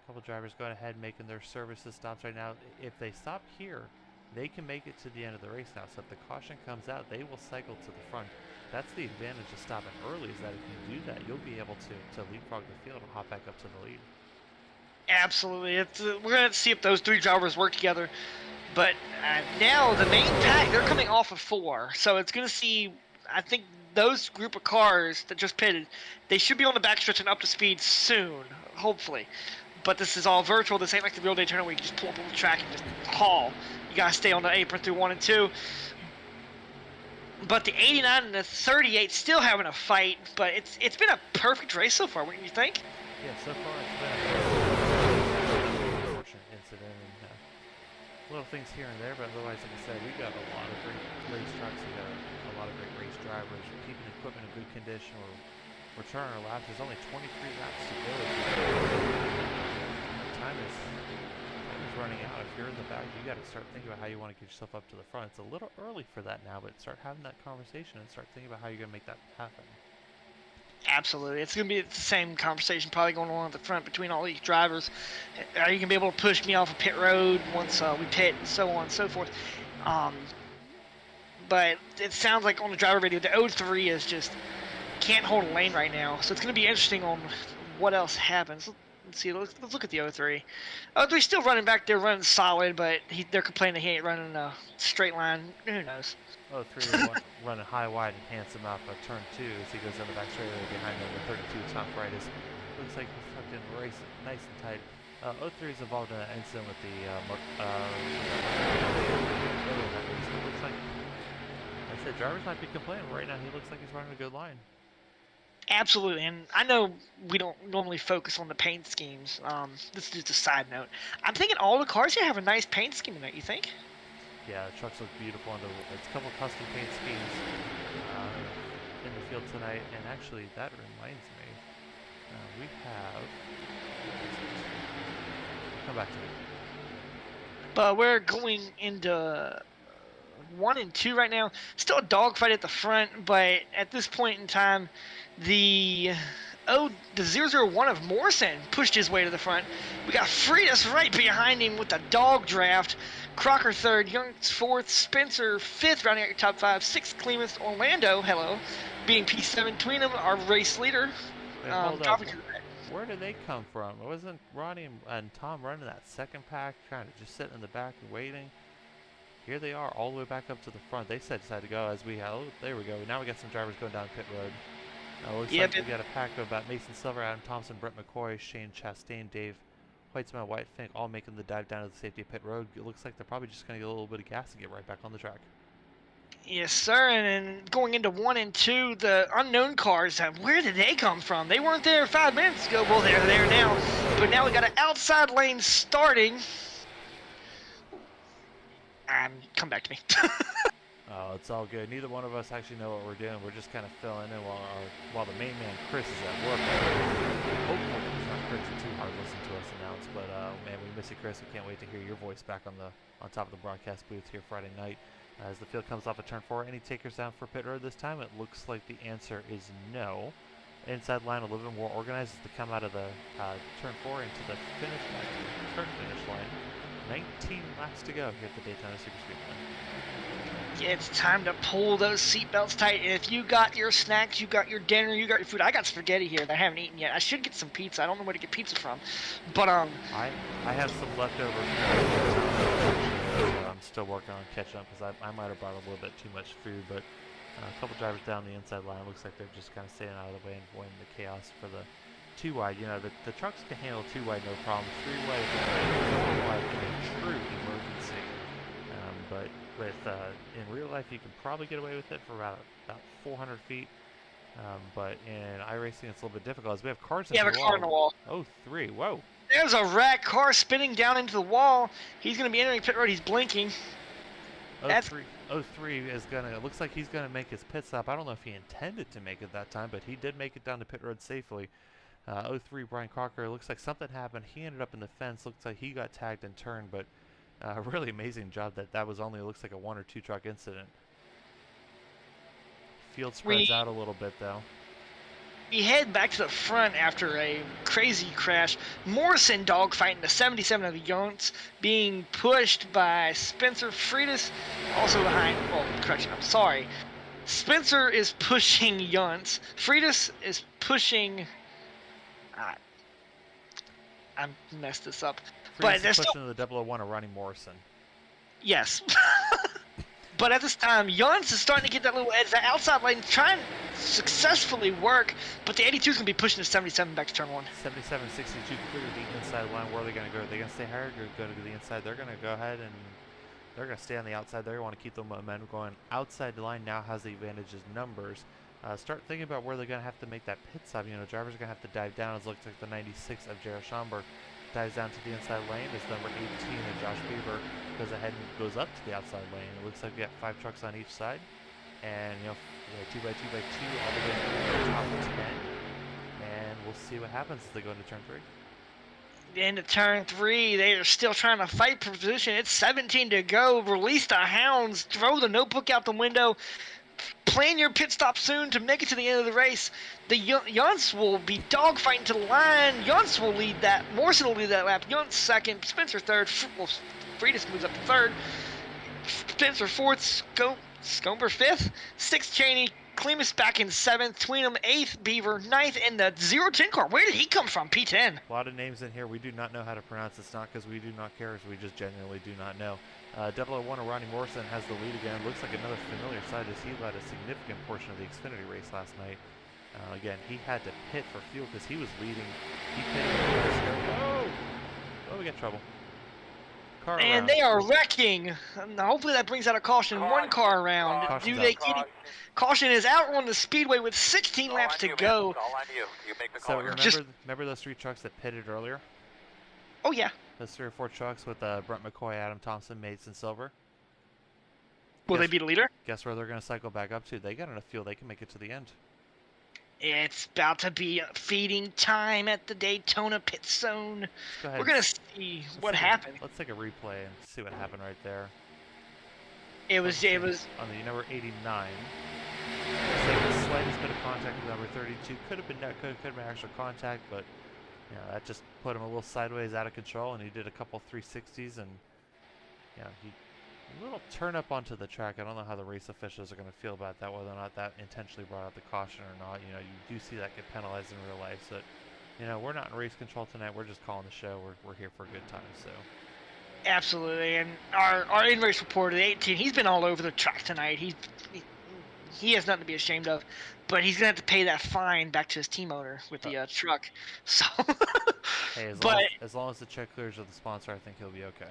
Speaker 1: a couple drivers going ahead making their services stops right now. If they stop here, they can make it to the end of the race now. So if the caution comes out, they will cycle to the front. That's the advantage of stopping early, is that if you do that, you'll be able to leapfrog the field and hop back up to the lead.
Speaker 2: Absolutely. We're going to see if those three drivers work together. But now the main pack, they're coming off of 4. So it's going to see, I think, those group of cars that just pitted, they should be on the backstretch and up to speed soon, hopefully. But this is all virtual. This ain't like the real Daytona where you can just pull up on the track and just haul. You got to stay on the apron through 1 and 2. But the 89 and the 38 still having a fight. But it's been a perfect race so far, wouldn't you think?
Speaker 1: Yeah, so far it's been a unfortunate incident and little things here and there, but otherwise, like I said, we've got a lot of great race trucks. We've got a lot of great race drivers. We're keeping the equipment in good condition. We're turning our laps. There's only 23 laps to go. Time is running out. If you're in the back, you got to start thinking about how you want to get yourself up to the front. It's a little early for that now, but start having that conversation and start thinking about how you're going to make that happen.
Speaker 2: Absolutely. It's going to be the same conversation probably going on at the front between all these drivers. Are you going to be able to push me off of pit road once we pit and so on and so forth? But it sounds like on the driver radio, the O3 is just can't hold a lane right now. So it's going to be interesting on what else happens. Let's see. Let's look at the O3. O3's still running back there, running solid, but they're complaining that he ain't running a straight line. Who knows?
Speaker 1: O3 running high, wide, and handsome off of turn 2 as he goes down the back straightaway behind number 32, top right. Looks like he's fucking race nice and tight. O3 is involved in an incident with the looks like, I said, drivers might be complaining. Right now, he looks like he's running a good line.
Speaker 2: Absolutely, and I know we don't normally focus on the paint schemes. This is just a side note. I'm thinking all the cars here have a nice paint scheme tonight, you think?
Speaker 1: Yeah, the trucks look beautiful under it's a couple custom paint schemes in the field tonight. And actually, that reminds me, we have. Come back to me.
Speaker 2: But we're going into 1 and 2 right now. Still a dogfight at the front, but at this point in time, the 001 of Morrison pushed his way to the front. We got Freitas right behind him with the dog draft. Crocker 3rd, Young's 4th, Spencer 5th, rounding out your top 5. 6th, Clemens, Orlando, hello, being P7 between them, our race leader.
Speaker 1: Wait, hold up. Where did they come from? Wasn't Ronnie and Tom running that second pack, trying to just sit in the back and waiting? Here they are, all the way back up to the front. They decided to go as we had. Oh, there we go. Now we got some drivers going down pit road. Looks like we got a pack of about Mason Silver, Adam Thompson, Brett McCoy, Shane Chastain, Dave Weitzman, White Fink, all making the dive down to the safety pit road. It looks like they're probably just going to get a little bit of gas and get right back on the track.
Speaker 2: Yes, sir. And going into 1 and 2, the unknown cars, where did they come from? They weren't there 5 minutes ago. Well, they're there now. But now we got an outside lane starting. Come back to me.
Speaker 1: Oh, it's all good. Neither one of us actually know what we're doing. We're just kind of filling in while the main man Chris is at work. Hopefully he's not crazy too hard to listen to us announce. But man, we miss you, Chris. We can't wait to hear your voice back on top of the broadcast booth here Friday night. As the field comes off of turn 4, any takers down for pit road this time? It looks like the answer is no. Inside line a little bit more organized as they come out of the turn 4 into the turn finish line. 19 laps to go here at the Daytona Superspeedway.
Speaker 2: It's time to pull those seatbelts tight. If you got your snacks, you got your dinner, you got your food. I got spaghetti here that I haven't eaten yet. I should get some pizza. I don't know where to get pizza from, but
Speaker 1: I have some leftover. I'm still working on catching up because I might have brought a little bit too much food, but a couple drivers down the inside line. Looks like they're just kind of staying out of the way and avoiding the chaos for the 2-wide. You know, the trucks can handle 2-wide no problem. 3-wide, 4-wide in a true emergency. But with in real life, you can probably get away with it for about 400 feet. But in iRacing, it's a little bit difficult as we have cars in the wall.
Speaker 2: Yeah, a car in the wall.
Speaker 1: Oh, 3. Whoa.
Speaker 2: There's a wreck car spinning down into the wall. He's going to be entering pit road. He's blinking.
Speaker 1: O3 is gonna. It looks like he's gonna make his pit stop. I don't know if he intended to make it that time, but he did make it down to pit road safely. O3 Brian Crocker. Looks like something happened. He ended up in the fence. Looks like he got tagged and turned, but really amazing job that was only looks like a 1 or 2 truck incident. Field spreads out a little bit though.
Speaker 2: we head back to the front after a crazy crash. Morrison dogfighting the 77 of Yonts, being pushed by Spencer Freitas, also behind. Oh, correction, I'm sorry. Spencer is pushing Yonts. Freitas is pushing. I messed this up. But
Speaker 1: Freeze
Speaker 2: they're
Speaker 1: is
Speaker 2: still.
Speaker 1: pushing the 001 of Ronnie Morrison.
Speaker 2: Yes. But at this time, Jans is starting to get that little edge. That outside lane trying to successfully work, but the 82 is going to be pushing the 77 back to turn 1.
Speaker 1: 77, 62 completely the inside line. Where are they going to go? Are they going to stay higher or go to the inside? They're going to go ahead and they're going to stay on the outside. They want to keep the momentum going. Outside the line now has the advantage as numbers. Start thinking about where they're going to have to make that pit stop. You know, drivers are going to have to dive down. It looks like the 96 of Jared Schomburg dives down to the inside lane as number 18 of Josh Beaver goes ahead and goes up to the outside lane. It looks like we got 5 trucks on each side, and you know, 2 by 2 by 2 all the way to the top of 10, and we'll see what happens as they go into turn 3.
Speaker 2: Into turn 3, they are still trying to fight for position. It's 17 to go. Release the hounds. Throw the notebook out the window. Plan your pit stop soon to make it to the end of the race. The Jans will be dogfighting to the line. Jans will lead that. Morrison will lead that lap. Jans second. Spencer third. Freitas moves up to third. Spencer fourth. Scomber fifth. Sixth Cheney. Clemus back in 7th, Tweenham 8th, Beaver 9th, and the 010 car. Where did he come from? P10.
Speaker 1: A lot of names in here we do not know how to pronounce. It's not because we do not care, we just genuinely do not know. 001 of Ronnie Morrison has the lead again. Looks like another familiar side as he led a significant portion of the Xfinity race last night. Again, he had to pit for fuel because he was leading. He pitted. Oh, we got trouble. Car
Speaker 2: and
Speaker 1: around.
Speaker 2: they are wrecking. Hopefully that brings out a caution. One car around.
Speaker 1: Caution's
Speaker 2: Do they
Speaker 1: out.
Speaker 2: get it? Caution is out on the speedway with 16 laps to go.
Speaker 7: All on you. You make the
Speaker 1: So
Speaker 7: call.
Speaker 1: remember those 3 trucks that pitted earlier?
Speaker 2: Oh yeah.
Speaker 1: Those 3 or 4 trucks with Brent McCoy, Adam Thompson, Mason Silver.
Speaker 2: Will they be the leader?
Speaker 1: Guess where they're going to cycle back up to? They got enough fuel. They can make it to the end.
Speaker 2: It's about to be feeding time at the Daytona pit zone.
Speaker 1: Go ahead.
Speaker 2: We're going to see what happened.
Speaker 1: Let's take a replay and see what happened right there.
Speaker 2: It was
Speaker 1: on the number 89. Looks like the slightest bit of contact with number 32. Could have been extra contact, but you know, that just put him a little sideways, out of control, and he did a couple 360s, and you know, a little turn up onto the track. I don't know how the race officials are going to feel about that, whether or not that intentionally brought out the caution or not. You know, you do see that get penalized in real life. So, you know, we're not in race control tonight. We're just calling the show. We're here for a good time. So.
Speaker 2: Absolutely, and our in-race reporter, the 18, he's been all over the track tonight. He has nothing to be ashamed of, but he's gonna have to pay that fine back to his team owner with the truck. So,
Speaker 1: hey, as long as the check clears with the sponsor, I think he'll be okay.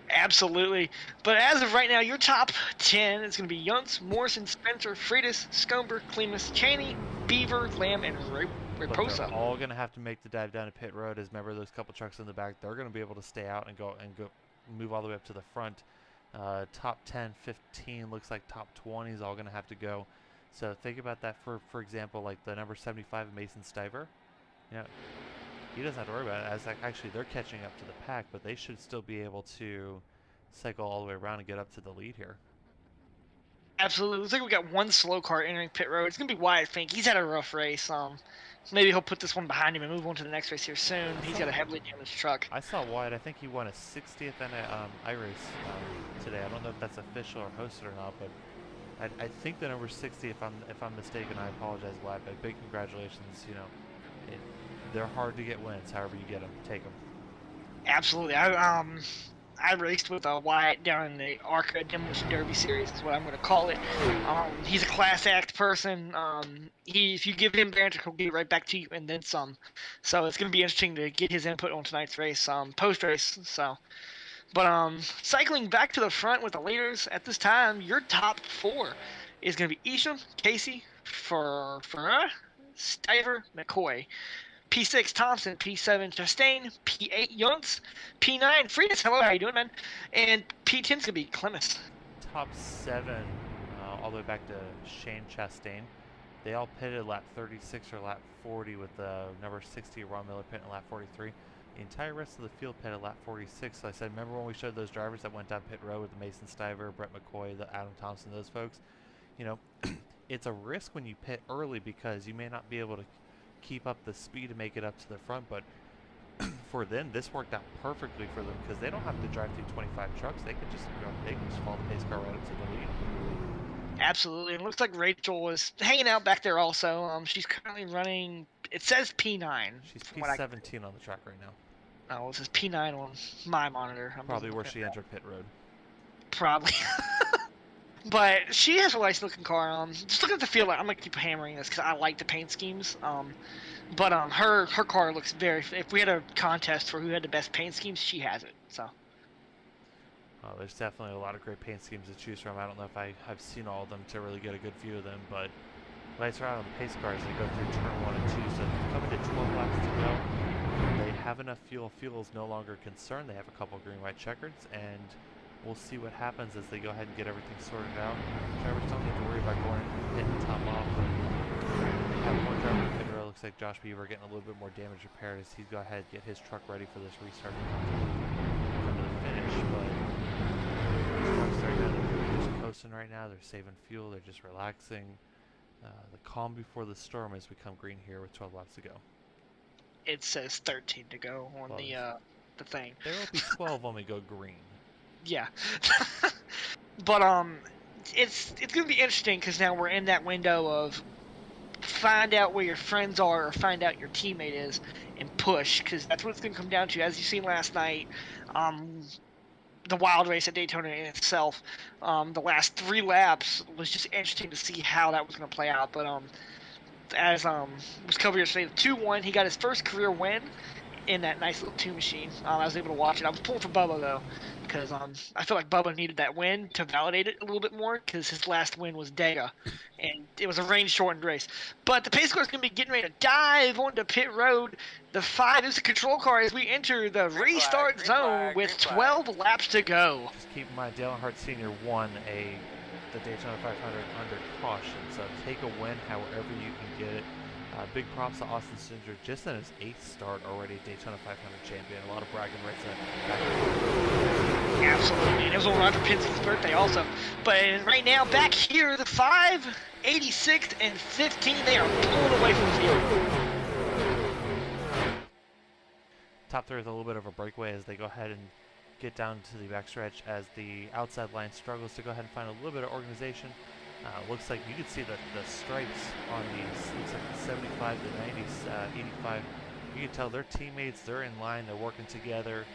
Speaker 2: Absolutely, but as of right now, your top 10 is gonna be Yuntz, Morrison, Spencer, Freitas, Scomber, Clemus, Cheney, Beaver, Lamb, and
Speaker 1: But
Speaker 2: Raposa.
Speaker 1: they're all going to have to make the dive down to pit road. As remember those couple trucks in the back, they're going to be able to stay out and go move all the way up to the front. Top 10, 15, looks like top 20 is all going to have to go. So think about that for example, like the number 75 Mason Stiver. You know, he doesn't have to worry about it. As actually they're catching up to the pack, but they should still be able to cycle all the way around and get up to the lead here.
Speaker 2: Absolutely. Looks like we got one slow car entering pit road. It's gonna be Wyatt Fink. He's had a rough race. Maybe he'll put this one behind him and move on to the next race here soon. He's got a heavily damaged truck.
Speaker 1: I saw Wyatt. I think he won a 60th IRACE today. I don't know if that's official or hosted or not, but I think the number 60. If I'm mistaken, I apologize, Wyatt. But big congratulations. You know, they're hard to get wins. However you get them, take them.
Speaker 2: Absolutely. I raced with Wyatt down in the ARCA Demolition Derby series, is what I'm going to call it. He's a class act person. If you give him banter, he'll give it right back to you and then some. So it's going to be interesting to get his input on tonight's race, post-race. So, but cycling back to the front with the leaders at this time, your top 4 is going to be Isham, Casey, Ferrara, Stiver, McCoy. P6 Thompson, P7 Chastain, P8 Yuntz, P9 Freitas. Hello, how you doing, man? And P10's gonna be Clemens.
Speaker 1: Top 7, all the way back to Shane Chastain. They all pitted lap 36 or lap 40 with the number 60 Ron Miller pit in lap 43. The entire rest of the field pitted lap 46. So I said, remember when we showed those drivers that went down pit road with the Mason Stiver, Brett McCoy, the Adam Thompson, those folks? You know, it's a risk when you pit early because you may not be able to keep up the speed to make it up to the front, but for them, this worked out perfectly for them because they don't have to drive through 25 trucks. They can just follow the pace car right up to the lead.
Speaker 2: Absolutely. It looks like Rachel was hanging out back there also. She's currently running, it says P9.
Speaker 1: She's
Speaker 2: from what
Speaker 1: P17 on the track right now.
Speaker 2: Oh, it says P9 on my monitor. I'm
Speaker 1: Probably
Speaker 2: just
Speaker 1: where
Speaker 2: looking
Speaker 1: she
Speaker 2: at
Speaker 1: entered pit road.
Speaker 2: that. Probably. But she has a nice looking car. Just looking at the field, I'm gonna keep hammering this because I like the paint schemes. But her car looks very. If we had a contest for who had the best paint schemes, she has it. So.
Speaker 1: There's definitely a lot of great paint schemes to choose from. I don't know if I've seen all of them to really get a good view of them, but lights are out on the pace cars. They go through turn 1 and 2, so coming to 12 laps to go. They have enough fuel. Fuel is no longer a concern. They have a couple green-white checkers, and we'll see what happens as they go ahead and get everything sorted out. Drivers don't need to worry about going in and top off. They have one driver in pit road. Looks like Josh Beaver getting a little bit more damage repaired as he's go ahead and get his truck ready for this restart to come to the finish. But these trucks are good. They're just coasting right now. They're saving fuel. They're just relaxing. The calm before the storm has become green here with 12 laps to go.
Speaker 2: It says 13 to go on the thing.
Speaker 1: There will be 12 when we go green.
Speaker 2: Yeah. But it's gonna be interesting because now we're in that window of find out where your friends are or find out your teammate is and push, because that's what it's gonna come down to. As you seen last night, the wild race at Daytona in itself, the last 3 laps was just interesting to see how that was gonna play out. But as was covered yesterday, the 2-1, he got his first career win in that nice little 2 machine. I was able to watch it. I was pulling for Bubba though, because I feel like Bubba needed that win to validate it a little bit more, because his last win was Dega, and it was a rain-shortened race. But the pace car is going to be getting ready to dive onto pit road. The 5 is the control car as we enter the restart zone with 12 laps to go.
Speaker 1: Just keep in mind, Dale Earnhardt Sr. won the Daytona 500 under caution, so take a win however you can get it. Big props to Austin Cindric, just in his 8th start already, Daytona 500 champion. A lot of bragging rights there.
Speaker 2: Absolutely, and it was on Roger Penske's birthday also. But right now, back here, the 5, 86, and 15, they are pulling away from the field.
Speaker 1: Top 3 is a little bit of a breakaway as they go ahead and get down to the backstretch as the outside line struggles to go ahead and find a little bit of organization. Looks like you can see the stripes on these. Looks like the 75, the 90s, 85. You can tell they're teammates. They're in line. They're working together.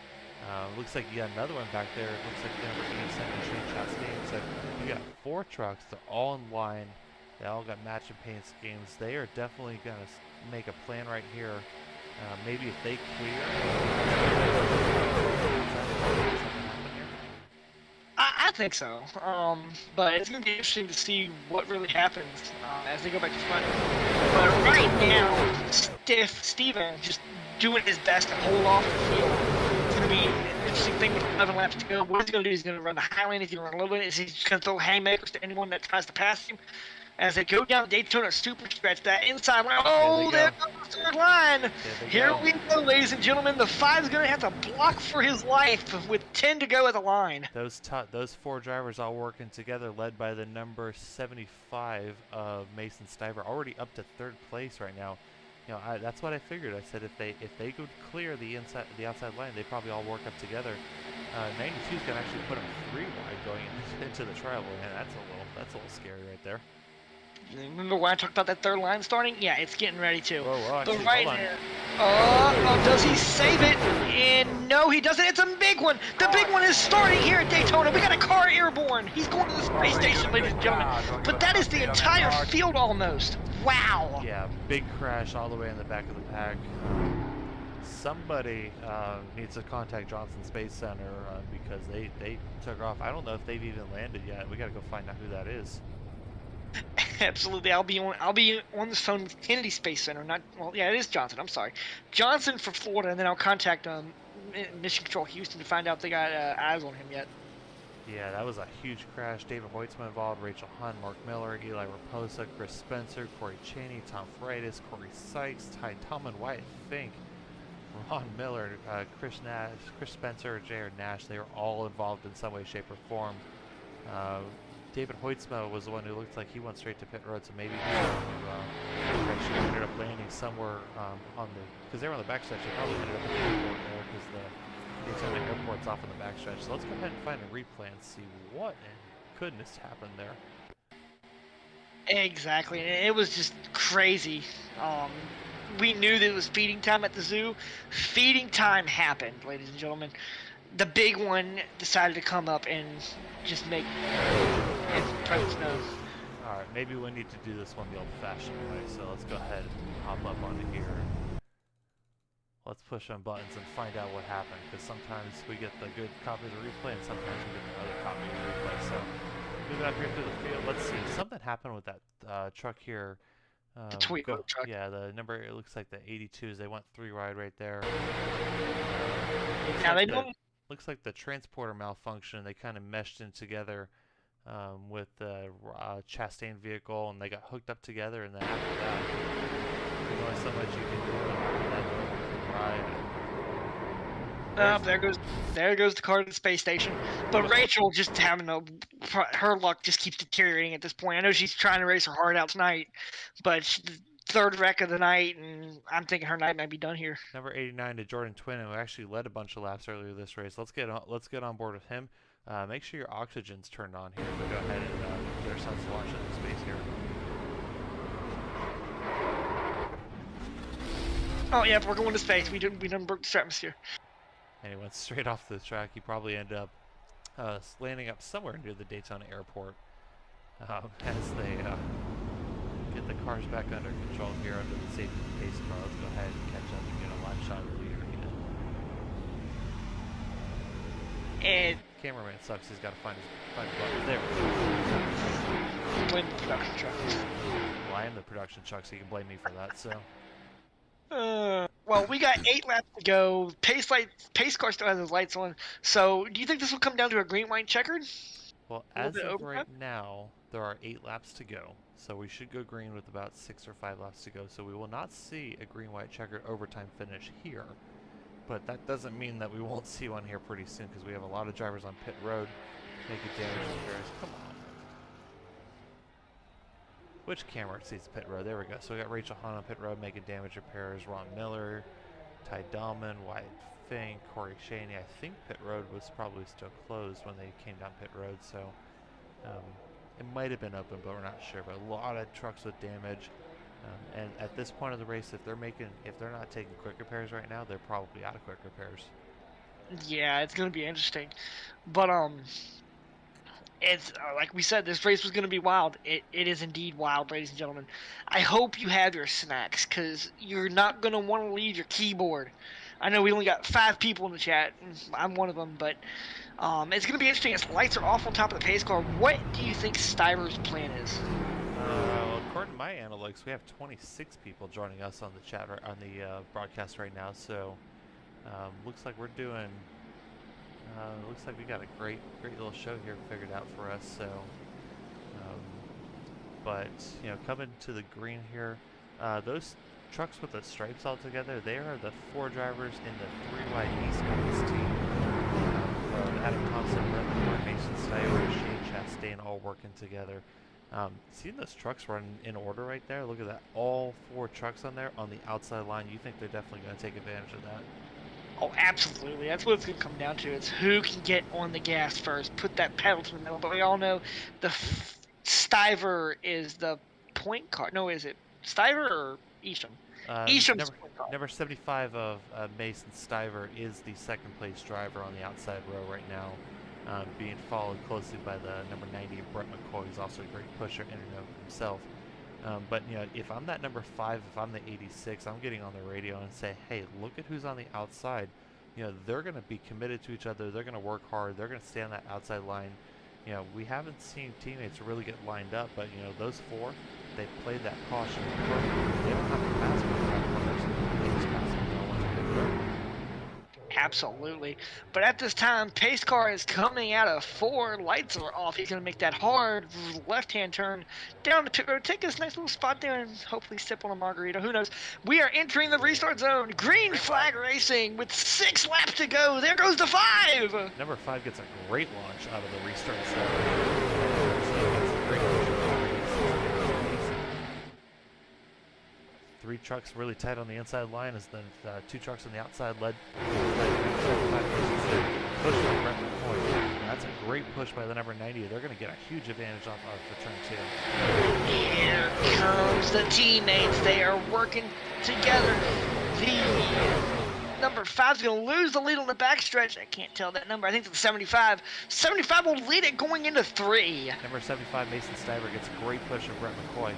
Speaker 1: Looks like you got another one back there. Looks like the number 87 Shane Chastain. So you got 4 trucks. They're all in line. They all got matching paint schemes. They are definitely going to make a plan right here. Maybe if they clear.
Speaker 2: I think so. But it's going to be interesting to see what really happens as they go back to front. But right now, Steven just doing his best to hold off the field. It's going to be an interesting thing with 11 laps to go. What he's going to do is he's going to run the high lane. He's going to run a little bit. Is he just going to throw haymakers to anyone that tries to pass him? As they go down Daytona super stretch, that inside line. Oh, there goes the third line. Here we go, ladies and gentlemen. The 5 is going to have to block for his life with 10 to go at the line.
Speaker 1: Those 4 drivers all working together, led by the number 75 of Mason Stiver, already up to 3rd place right now. You know, that's what I figured. I said if they could clear the outside line, they probably all work up together. 92 is going to actually put them 3 wide going into the trial, and that's a little scary right there.
Speaker 2: Remember when I talked about that 3rd line starting? Yeah, it's getting ready to.
Speaker 1: Whoa,
Speaker 2: but right now, does he save it? And no, he doesn't. It's a big one. The big one is starting here at Daytona. We got a car airborne. He's going to the space station, ladies and gentlemen. But that is the entire field almost. Wow.
Speaker 1: Yeah, big crash all the way in the back of the pack. Somebody needs to contact Johnson Space Center because they took off. I don't know if they've even landed yet. We got to go find out who that is.
Speaker 2: Absolutely, I'll be on the phone with Kennedy Space Center. It is Johnson. I'm sorry, Johnson for Florida, and then I'll contact Mission Control Houston to find out if they got eyes on him yet.
Speaker 1: Yeah, that was a huge crash. David Hoytsman involved, Rachel Hunt, Mark Miller, Eli Raposa, Chris Spencer, Corey Cheney, Tom Freitas, Corey Sykes, Ty Tillman, Wyatt Fink, Ron Miller, Chris Spencer, Jared Nash. They were all involved in some way, shape, or form. David Hoytsma was the one who looked like he went straight to pit road, so maybe he actually ended up landing somewhere on the, because they were on the backstretch, they probably ended up at the airport there because the Daytona airport's off on the backstretch. So let's go ahead and find a replay and see what in goodness happened there.
Speaker 2: Exactly. It was just crazy. We knew that it was feeding time at the zoo. Feeding time happened, ladies and gentlemen. The big one decided to come up and just make his presence known.
Speaker 1: Alright, maybe we need to do this one the old-fashioned way, so let's go ahead and hop up onto here. Let's push on buttons and find out what happened, because sometimes we get the good copy of the replay and sometimes we get the other copy of the replay. So, moving up here through the field, let's see. Something happened with that truck here.
Speaker 2: The Toyota truck.
Speaker 1: Yeah, the number, it looks like the 82s. They went 3 wide right there.
Speaker 2: Now, they don't.
Speaker 1: Looks like the transporter malfunctioned. They kind of meshed in together with the Chastain vehicle, and they got hooked up together. And then after that, there's only so much you can do in that ride.
Speaker 2: There goes the car to the space station. But Rachel just having her luck just keeps deteriorating at this point. I know she's trying to race her heart out tonight, but third wreck of the night, and I'm thinking her night might be done here.
Speaker 1: Number 89 to Jordan Twin, who actually led a bunch of laps earlier this race. Let's get on board with him. Make sure your oxygen's turned on here. But go ahead and get ourselves launched into space here.
Speaker 2: Oh yeah, we're going to space. We done broke the atmosphere.
Speaker 1: And he went straight off the track. He probably ended up landing up somewhere near the Daytona airport as they get the cars back under control here under the safety pace car. Let's go ahead and catch up and get a live shot of the leader again.
Speaker 2: And
Speaker 1: cameraman sucks. He's got to find his button. There we go.
Speaker 2: blame the production truck.
Speaker 1: Well, I am the production truck, so you can blame me for that. So.
Speaker 2: Well, we got 8 laps to go. Pace car still has his lights on. So, do you think this will come down to a green, white, checkered?
Speaker 1: Well, as of right now, there are 8 laps to go. So we should go green with about 6 or 5 laps to go. So we will not see a green, white, checkered overtime finish here. But that doesn't mean that we won't see one here pretty soon, because we have a lot of drivers on pit road making damage repairs. Come on. Which camera sees pit road? There we go. So we got Rachel Hahn on pit road making damage repairs. Ron Miller, Ty Dahlman, Wyatt Fink, Corey Shaney. I think pit road was probably still closed when they came down pit road, so it might have been open, but we're not sure. But a lot of trucks with damage, and at this point of the race, if they're not taking quick repairs right now, they're probably out of quick repairs.
Speaker 2: Yeah, it's gonna be interesting, but it's like we said, this race was going to be wild. It is indeed wild, ladies and gentlemen. I hope you have your snacks, because you're not going to want to leave your keyboard. I know we only got 5 people in the chat, and I'm one of them, but it's going to be interesting as the lights are off on top of the pace car. What do you think Stiver's plan is?
Speaker 1: Well, according to my analytics, we have 26 people joining us on the chat on the broadcast right now, so looks like we're doing... looks like we got a great little show here figured out for us. So, but you know, coming to the green here, those trucks with the stripes all together, they are the 4 drivers in the 3 wide Esports team. Adam Thompson, Brent McCoy, Mason Stiver, Shane Chastain, all working together. Seeing those trucks run in order right there, look at that, all 4 trucks on there on the outside line. You think they're definitely going to take advantage of that?
Speaker 2: Oh, absolutely. That's what it's going to come down to. It's who can get on the gas first, put that pedal to the metal. But we all know the Stiver is the point car. No, is it Stiver or Isham? Isham's point car.
Speaker 1: Number 75 of Mason Stiver is the second place driver on the outside row right now, being followed closely by the number 90 of Brent McCoy, who's also a great pusher in and of himself. But you know, if I'm that number 5, if I'm the 86, I'm getting on the radio and say, hey, look at who's on the outside. You know, they're going to be committed to each other. They're going to work hard. They're going to stay on that outside line. You know, we haven't seen teammates really get lined up, but you know, those 4, they played that caution perfectly. They don't have to pass for the runners. They just pass them no one's good road.
Speaker 2: Absolutely. But at this time, pace car is coming out of 4. Lights are off. He's going to make that hard left-hand turn down the pit road. Take this nice little spot there and hopefully sip on a margarita. Who knows? We are entering the restart zone. Green flag racing with 6 laps to go. There goes the 5.
Speaker 1: Number 5 gets a great launch out of the restart zone. So 3 trucks really tight on the inside line, as then 2 trucks on the outside led by pushing Brett McCoy. That's a great push by the number 90. They're going to get a huge advantage off of turn 2.
Speaker 2: Here comes the teammates. They are working together. The number 5 is going to lose the lead on the backstretch. I can't tell that number. I think it's 75. 75 will lead it going into 3.
Speaker 1: Number 75, Mason Stiver, gets a great push of Brett McCoy.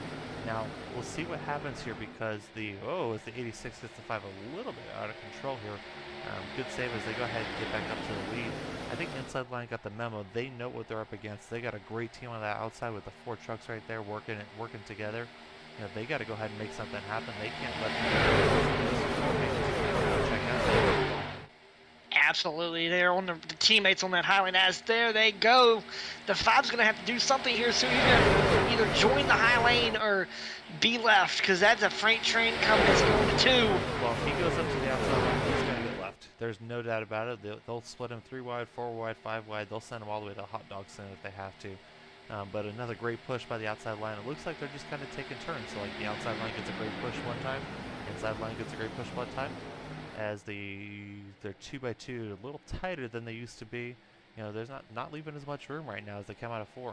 Speaker 1: Now, we'll see what happens here, because as the 86 gets the 5 a little bit out of control here. Good save as they go ahead and get back up to the lead. I think inside line got the memo. They know what they're up against. They got a great team on that outside with the 4 trucks right there working together. You know, they got to go ahead and make something happen. They can't let them check out.
Speaker 2: Absolutely, they're on the teammates on that highline. As there they go, the 5's going to have to do something here soon. He's going to either join the high lane or be left, because that's a freight train coming that's going to 2.
Speaker 1: Well, if he goes up to the outside line, he's going to get left. There's no doubt about it. They'll split him 3 wide, 4 wide, 5 wide. They'll send him all the way to hot dog stand if they have to. But another great push by the outside line. It looks like they're just kind of taking turns. So like the outside line gets a great push one time, inside line gets a great push one time. As they're 2x2, a little tighter than they used to be. You know, there's not leaving as much room right now as they come out of 4.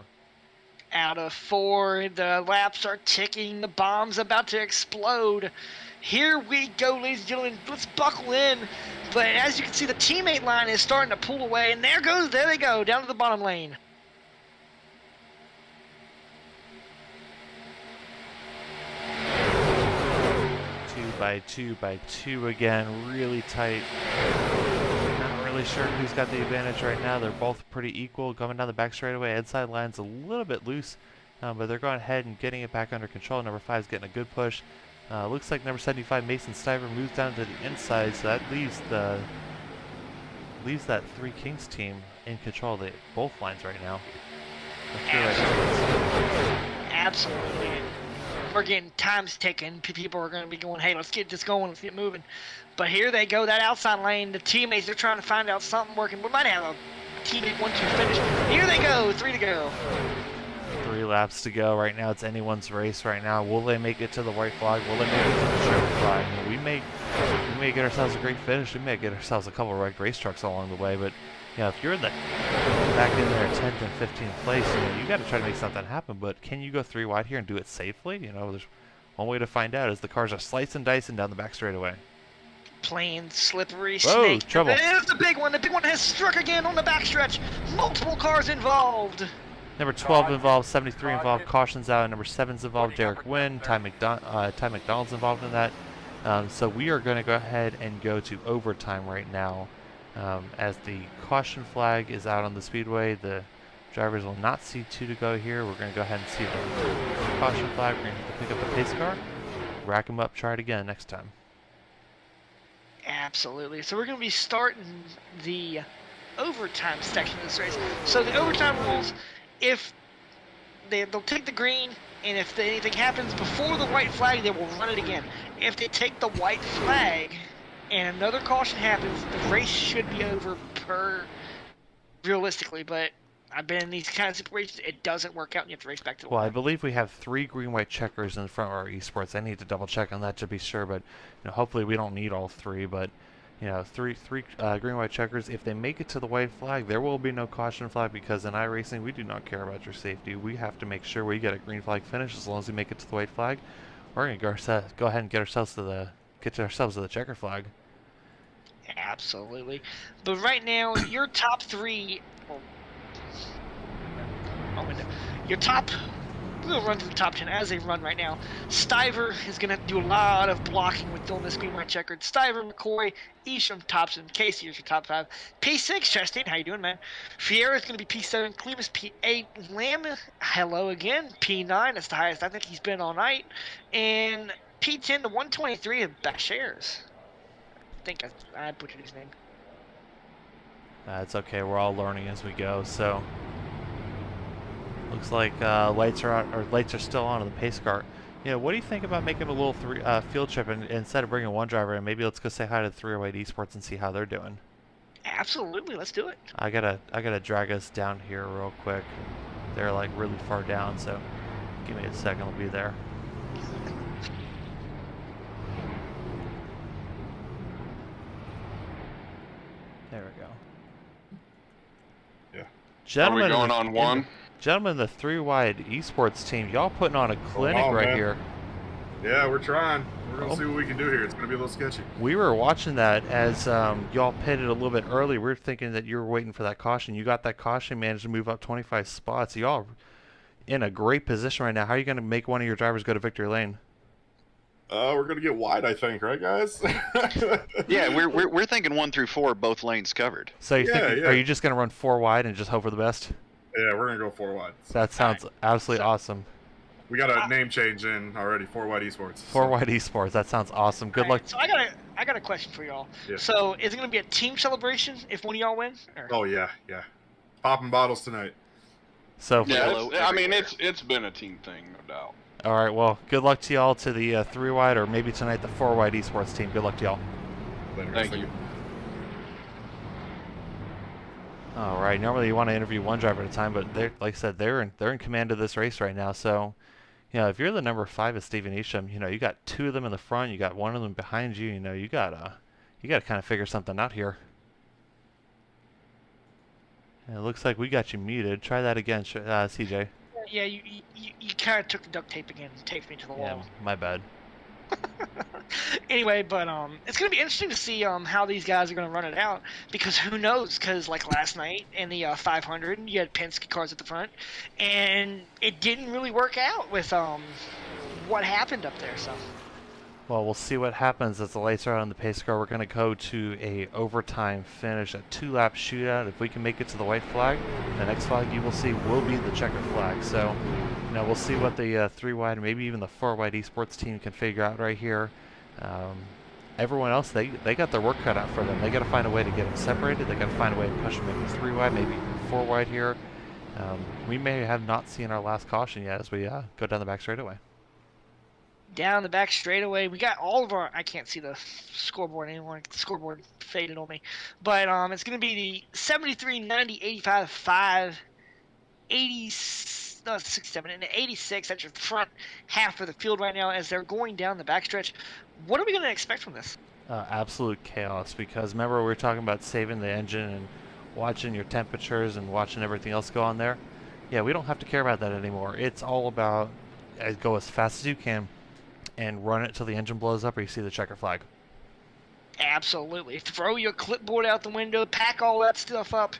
Speaker 2: Out of 4, the laps are ticking. The bomb's about to explode. Here we go, ladies and gentlemen. Let's buckle in. But as you can see, the teammate line is starting to pull away, and there they go, down to the bottom lane.
Speaker 1: By two again, really tight. Not really sure who's got the advantage right now. They're both pretty equal. Coming down the back straightaway, inside line's a little bit loose, but they're going ahead and getting it back under control. Number 5 is getting a good push. Looks like number 75, Mason Stiver, moves down to the inside, so that leaves that 3 Kings team in control of both lines right now.
Speaker 2: Absolutely. We're getting times ticking. People are going to be going, hey, let's get this going, let's get moving. But here they go, that outside lane. The teammates are trying to find out something working. We might have a teammate 1-2 finish. Here they go, 3 to go.
Speaker 1: 3 laps to go. Right now, it's anyone's race right now. Will they make it to the white flag? Will they make it to the checkered flag? We may get ourselves a great finish. We may get ourselves a couple of wrecked race trucks along the way. But you know, if you're back in there 10th and 15th place, you got to try to make something happen. But can you go 3 wide here and do it safely? You know, there's one way to find out is the cars are slicing, dicing down the back straightaway.
Speaker 2: Playing slippery
Speaker 1: Whoa,
Speaker 2: snake.
Speaker 1: trouble.
Speaker 2: There's the big one. The big one has struck again on the backstretch. Multiple cars involved.
Speaker 1: Number 12 involved, 73 involved, cautions out. Number 7's involved, Derek Wynn. Ty McDonald's involved in that. So we are going to go ahead and go to overtime right now. As the caution flag is out on the speedway, the drivers will not see 2 to go here. We're going to go ahead and see the caution flag. We're going to pick up the pace car, rack them up, try it again next time.
Speaker 2: Absolutely. So we're going to be starting the overtime section of this race. So the overtime rules, if they'll take the green, and if anything happens before the white flag, they will run it again. If they take the white flag and another caution happens, the race should be over realistically, but I've been in these kind of situations, it doesn't work out and you have to race back to the
Speaker 1: Well,
Speaker 2: line.
Speaker 1: I believe we have 3 green-white checkers in front of our esports. I need to double check on that to be sure, but hopefully we don't need all 3, but three green-white checkers. If they make it to the white flag, there will be no caution flag, because in iRacing we do not care about your safety. We have to make sure we get a green flag finish. As long as we make it to the white flag, we're going to go ahead and get ourselves to the checker flag.
Speaker 2: Absolutely. But right now, your top 3... We'll run to the top 10 as they run right now. Stiver is going to do a lot of blocking with doing this green white checkered. Stiver, McCoy, Isham, Thompson, Casey is your top 5. P6, Chastain, how you doing, man? Fiera is going to be P7, Clemus P8, Lamb, hello again, P9, that's the highest I think he's been all night. And P10 to 123 of Bashairs. I think I butchered his name.
Speaker 1: It's okay, we're all learning as we go, so... Looks like lights are out, or lights are still on the pace car. What do you think about making a little field trip, and instead of bringing one driver in, maybe let's go say hi to the 308 Esports and see how they're doing.
Speaker 2: Absolutely, let's do it.
Speaker 1: I gotta drag us down here real quick. They're like really far down, so give me a second, I'll be there. Gentlemen,
Speaker 7: going on one?
Speaker 1: Gentlemen, the 3-wide esports team, y'all putting on a clinic right
Speaker 8: man.
Speaker 1: here.
Speaker 8: Yeah, we're trying. We're going
Speaker 1: Oh.
Speaker 8: to see what we can do here. It's going to be a little sketchy.
Speaker 1: We were watching that as y'all pitted a little bit early. We were thinking that you were waiting for that caution. You got that caution, managed to move up 25 spots. Y'all in a great position right now. How are you going to make one of your drivers go to victory lane?
Speaker 8: We're going to get wide, I think, right, guys?
Speaker 9: Yeah, we're thinking 1 through 4, both lanes covered.
Speaker 1: So are you just going to run 4 wide and just hope for the best?
Speaker 8: Yeah, we're going to go 4 wide.
Speaker 1: That sounds absolutely awesome.
Speaker 8: We got a name change in already, 4 wide esports.
Speaker 1: 4 wide esports. That sounds awesome. Good luck.
Speaker 2: So I got a question for y'all.
Speaker 8: Yeah.
Speaker 2: So is it going to be a team celebration if one of y'all win? Or?
Speaker 8: Oh, yeah. Popping bottles tonight.
Speaker 1: So
Speaker 9: Yellow
Speaker 7: Yeah, I mean,
Speaker 9: everywhere.
Speaker 7: it's been a team thing, no doubt.
Speaker 1: all right, well, good luck to y'all to the 3 wide or maybe tonight the 4 wide esports team. Good luck to y'all.
Speaker 8: Later,
Speaker 7: Thank you.
Speaker 1: All right. Normally you want to interview one driver at a time, but they're, like I said, they're in command of this race right now. So, if you're the number 5 of Stephen Isham, you got 2 of them in the front, you got 1 of them behind you. You gotta kind of figure something out here. And it looks like we got you muted. Try that again, CJ.
Speaker 2: Yeah, you kind of took the duct tape again and taped me to the
Speaker 1: Yeah,
Speaker 2: wall.
Speaker 1: my bad.
Speaker 2: Anyway, but it's gonna be interesting to see how these guys are gonna run it out, because who knows? Because like last night in the 500, you had Penske cars at the front, and it didn't really work out with what happened up there. So
Speaker 1: Well, we'll see what happens as the lights are out on the pace car. We're going to go to a overtime finish, a 2-lap shootout. If we can make it to the white flag, the next flag you will see will be the checkered flag. So, we'll see what the 3-wide, maybe even the 4-wide esports team can figure out right here. Everyone else, they got their work cut out for them. They got to find a way to get them separated. They got to find a way to push them maybe 3-wide, maybe 4-wide here. We may have not seen our last caution yet as we go down the back straightaway.
Speaker 2: down the back straightaway, we got all of our. I can't see the scoreboard anymore. The scoreboard faded on me, but it's gonna be the 73, 90, 85, 5, 80. No, 67 and 86. That's your front half of the field right now as they're going down the backstretch. What are we going to expect from this?
Speaker 1: Absolute chaos, because remember we were talking about saving the engine and watching your temperatures and watching everything else go on there? Yeah, we don't have to care about that anymore. It's all about go as fast as you can and run it till the engine blows up or you see the checker flag.
Speaker 2: Absolutely. Throw your clipboard out the window, pack all that stuff up.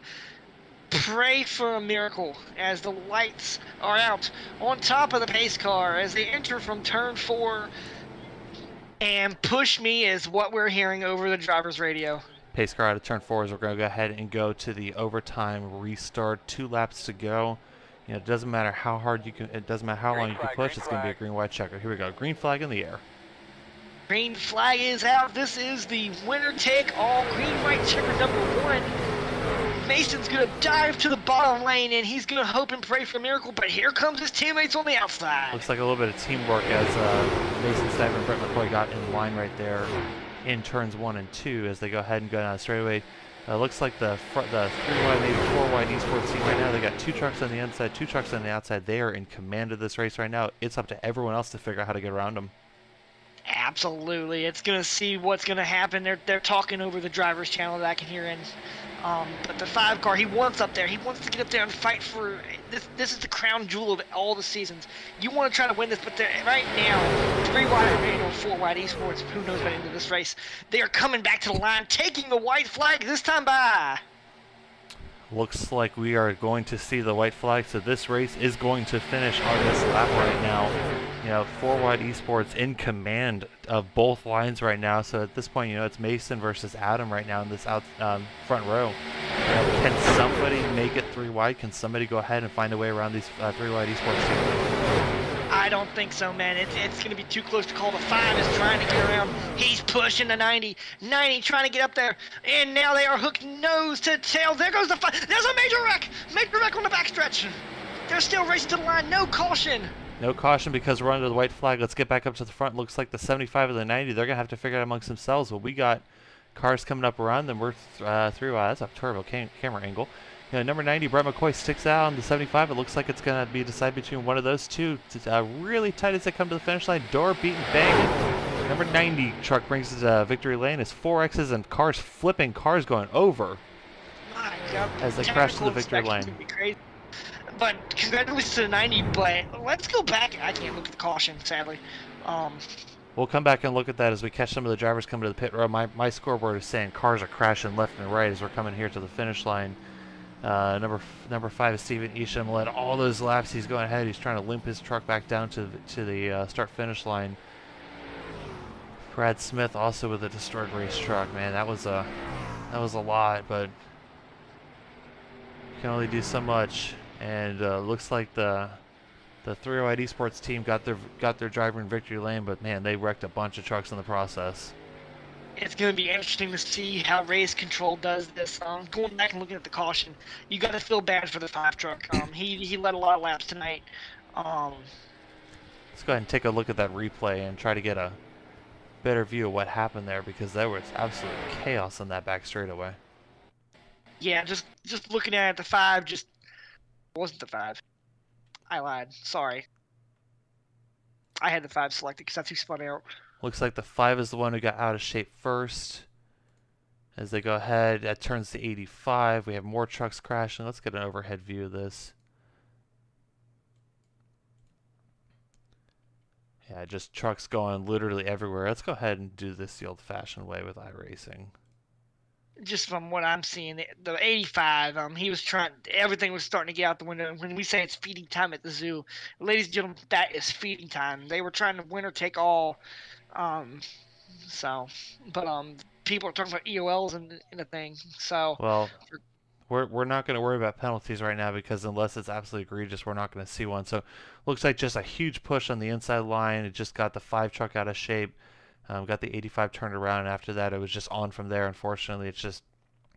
Speaker 2: Pray for a miracle as the lights are out on top of the pace car as they enter from turn 4. And push me is what we're hearing over the driver's radio.
Speaker 1: Pace car out of turn 4 is we're going to go ahead and go to the overtime restart. 2 laps to go. It doesn't matter how hard you can, it doesn't matter how long you can push, it's going to be a green white checker. Here we go. Green flag in the air.
Speaker 2: Green flag is out. This is the winner take all green white checker number 1. Mason's going to dive to the bottom lane, and he's going to hope and pray for a miracle, but here comes his teammates on the outside.
Speaker 1: Looks like a little bit of teamwork as Mason Sniper and Brett McCoy got in line right there in turns 1 and 2 as they go ahead and go down the straightaway. Looks like the 3-wide, maybe 4-wide esports team right now, they got 2 trucks on the inside, 2 trucks on the outside. They are in command of this race right now. It's up to everyone else to figure out how to get around them.
Speaker 2: Absolutely. It's going to see what's going to happen. They're talking over the driver's channel that I can hear in. But the 5 car, he wants up there. He wants to get up there and fight for this. This is the crown jewel of all the seasons. You want to try to win this, but right now, 3-wide radio, 4-wide esports, who knows what into this race. They are coming back to the line, taking the white flag this time by.
Speaker 1: Looks like we are going to see the white flag, so this race is going to finish on this lap right now. 4-wide esports in command of both lines right now. So at this point, it's Mason versus Adam right now in this front row. Can somebody make it 3-wide? Can somebody go ahead and find a way around these 3-wide esports teams?
Speaker 2: I don't think so, man. It's going to be too close to call. The 5 is trying to get around. He's pushing the 90. 90 trying to get up there. And now they are hooked nose to tail. There goes the 5. There's a major wreck. Major wreck on the backstretch. They're still racing to the line. No caution.
Speaker 1: No caution because we're under the white flag. Let's get back up to the front. Looks like the 75 and the 90, they're going to have to figure it out amongst themselves. But we got cars coming up around them. We're through. That's a turbo camera angle. Number 90, Brett McCoy, sticks out on the 75. It looks like it's going to be decided between one of those two. It's really tight as they come to the finish line. Door beating, bang. Number 90 truck brings us victory lane. It's 4Xs and cars flipping, cars going over.
Speaker 2: My
Speaker 1: as they crash to the victory lane.
Speaker 2: Be crazy. But congratulations to the 90. But let's go back. I can't look at the caution, sadly.
Speaker 1: We'll come back and look at that as we catch some of the drivers coming to the pit road. My scoreboard is saying cars are crashing left and right as we're coming here to the finish line. Number 5 is Steven Isham. Led all those laps. He's going ahead. He's trying to limp his truck back down to the start-finish line. Brad Smith also with a destroyed race truck. Man, that was a lot, but you can only do so much. And looks like the 308 Esports team got their driver in victory lane, but man, they wrecked a bunch of trucks in the process.
Speaker 2: It's going to be interesting to see how Race Control does this. Going back and looking at the caution, you got to feel bad for the 5 truck. He led a lot of laps tonight.
Speaker 1: Let's go ahead and take a look at that replay and try to get a better view of what happened there, because there was absolute chaos in that back straightaway.
Speaker 2: Yeah, just looking at it, the 5 just wasn't the 5. I lied. Sorry. I had the 5 selected because that's who spun out.
Speaker 1: Looks like the 5 is the one who got out of shape first. As they go ahead, that turns to 85. We have more trucks crashing. Let's get an overhead view of this. Yeah, just trucks going literally everywhere. Let's go ahead and do this the old-fashioned way with iRacing.
Speaker 2: Just from what I'm seeing, the 85, he was trying. Everything was starting to get out the window. When we say it's feeding time at the zoo, ladies and gentlemen, that is feeding time. They were trying to winner take all. People are talking about EOLs and the thing. So
Speaker 1: well, we're not going to worry about penalties right now, because unless it's absolutely egregious, we're not going to see one. So looks like just a huge push on the inside line. It just got the 5 truck out of shape. Got the 85 turned around, and after that it was just on from there. Unfortunately, it's just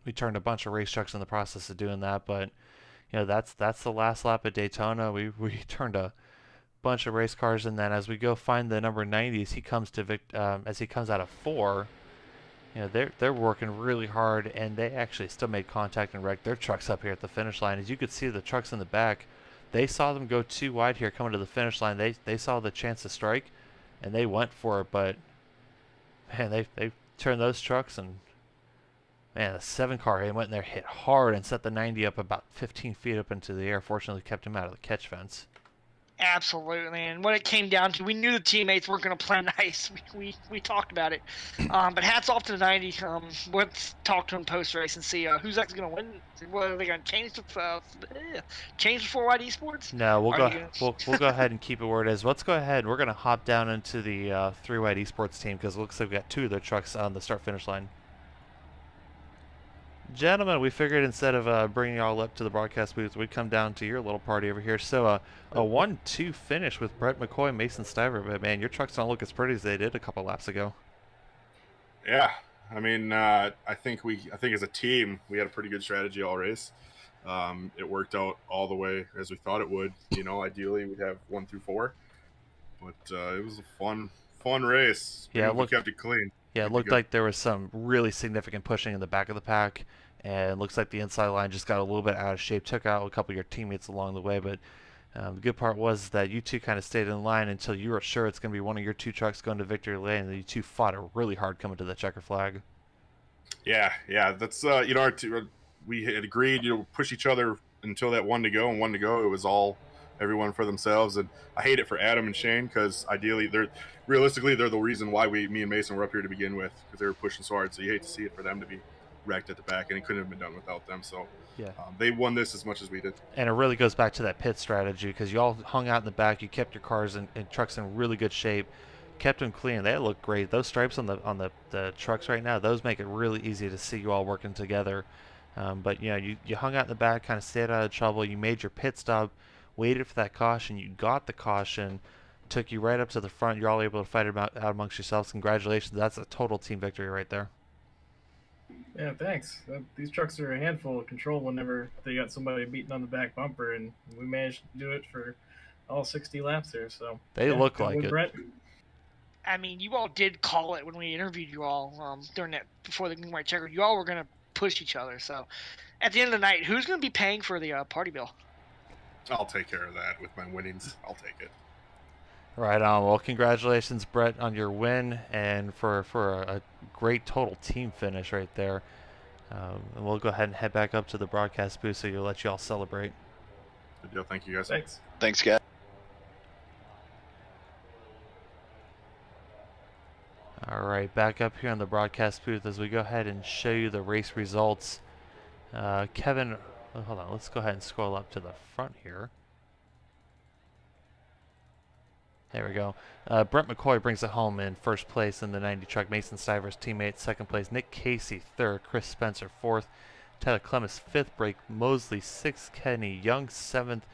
Speaker 1: we turned a bunch of race trucks in the process of doing that. But you know, that's the last lap at Daytona. We turned a bunch of race cars, and then as we go find the number 90s, he comes to as he comes out of 4. You know, they're working really hard, and they actually still made contact and wrecked their trucks up here at the finish line. As you could see, the trucks in the back, they saw them go too wide here coming to the finish line. They saw the chance to strike, and they went for it. But man, they turned those trucks, and man, the 7 car went in there, hit hard, and set the 90 up about 15 feet up into the air. Fortunately, kept him out of the catch fence.
Speaker 2: Absolutely, and what it came down to, we knew the teammates weren't going to play nice. We talked about it, but hats off to the 90. Let's talk to them post race and see who's actually going to win. What are they going to change the change the 4-wide Esports?
Speaker 1: No, we'll go ahead and keep it where it is. Let's go ahead. We're going to hop down into the 3-wide Esports team, because it looks like we got 2 of their trucks on the start finish line. Gentlemen, we figured instead of bringing y'all up to the broadcast booth, we'd come down to your little party over here. So a 1-2 finish with Brett McCoy, Mason Stiver. But man, your trucks don't look as pretty as they did a couple laps ago.
Speaker 8: Yeah, I mean, I think as a team we had a pretty good strategy all race. It worked out all the way as we thought it would. You know, ideally we'd have 1 through 4, but it was a fun race.
Speaker 1: Yeah,
Speaker 8: we kept it clean.
Speaker 1: Yeah, it looked like there was some really significant pushing in the back of the pack, and it looks like the inside line just got a little bit out of shape, took out a couple of your teammates along the way. But the good part was that you 2 kind of stayed in line until you were sure it's going to be one of your 2 trucks going to victory lane, and you 2 fought it really hard coming to the checker flag.
Speaker 8: Yeah, that's you know, we had agreed, you know, push each other until that 1 to go, and 1 to go, it was all everyone for themselves. And I hate it for Adam and Shane, because ideally they're the reason why me and Mason were up here to begin with, because they were pushing so hard. So you hate to see it for them to be wrecked at the back, and it couldn't have been done without them. So
Speaker 1: yeah,
Speaker 8: they won this as much as we did. And
Speaker 1: it really goes back to that pit strategy, because you all hung out in the back, you kept your cars and trucks in really good shape, kept them clean. They look great. Those stripes on the trucks right now, those make it really easy to see you all working together. But you know, you hung out in the back, kind of stayed out of trouble. You made your pit stop, waited for that caution. You got the caution, took you right up to the front. You're all able to fight it out amongst yourselves. Congratulations. That's a total team victory right there.
Speaker 10: Yeah, thanks. These trucks are a handful of control whenever they got somebody beating on the back bumper, and we managed to do it for all 60 laps there. So
Speaker 1: they look like it.
Speaker 10: Brett.
Speaker 2: I mean, you all did call it when we interviewed you all during that, before the green white checker. You all were going to push each other. So at the end of the night, who's going to be paying for the party bill?
Speaker 8: I'll take care of that with my winnings. I'll take it.
Speaker 1: Right on. Well, congratulations, Brett, on your win, and for a great total team finish right there. And we'll go ahead and head back up to the broadcast booth so you'll let you all celebrate.
Speaker 8: Good deal. Thank you, guys.
Speaker 10: Thanks.
Speaker 9: Thanks, guys.
Speaker 1: All right, back up here on the broadcast booth as we go ahead and show you the race results. Kevin, hold on, let's go ahead and scroll up to the front here. There we go. Brent McCoy brings it home in first place in the 90 truck. Mason Stivers teammate. Second place, Nick Casey. Third, Chris Spencer. Fourth, Tyler Clemens. Fifth, Blake Mosley. Sixth, Kenny Young. Seventh,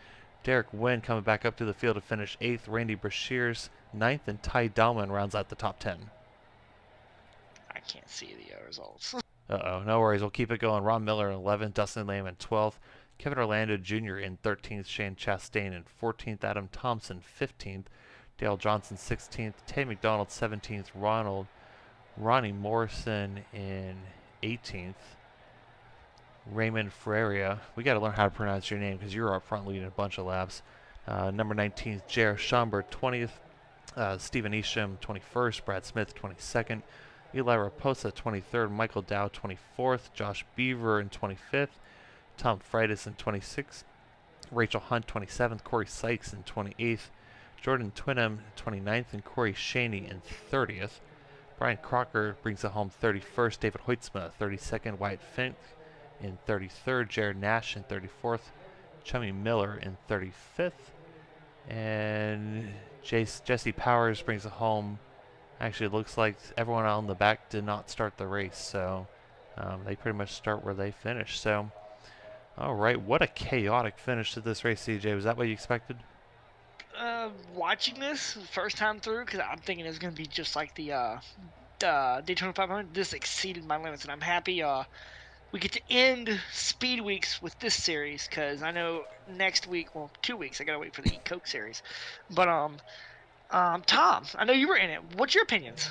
Speaker 1: Derek Wynn coming back up to the field to finish eighth. Randy Brashears ninth, and Ty Dahlman rounds out the top 10.
Speaker 2: I can't see the results.
Speaker 1: Uh-oh, no worries. We'll keep it going. Ron Miller in 11th, Dustin Lamb in 12th, Kevin Orlando Jr. in 13th, Shane Chastain in 14th, Adam Thompson 15th, Dale Johnson 16th, Tay McDonald 17th, Ronnie Morrison in 18th, Raymond Ferreira. We got to learn how to pronounce your name because you're up front leading a bunch of laps. Number 19th, Jared Schomburg 20th, Stephen Isham 21st, Brad Smith 22nd, Eli Raposa 23rd, Michael Dow 24th, Josh Beaver in 25th, Tom Freitas in 26th, Rachel Hunt 27th, Corey Sykes in 28th, Jordan Twinham 29th, and Corey Shaney in 30th. Brian Crocker brings it home 31st, David Hoitzma 32nd, Wyatt Fink in 33rd, Jared Nash in 34th, Chummy Miller in 35th, and Jesse Powers brings it home. Actually, it looks like everyone on the back did not start the race, so they pretty much start where they finish. So, all right, what a chaotic finish to this race, CJ. Was that what you expected?
Speaker 2: Watching this first time through, because I'm thinking it's going to be just like the Daytona 500, this exceeded my limits, and I'm happy we get to end Speed Weeks with this series, because I know next week, well, 2 weeks, I got to wait for the Coke series. But, Tom, I know you were in it. What's your opinions?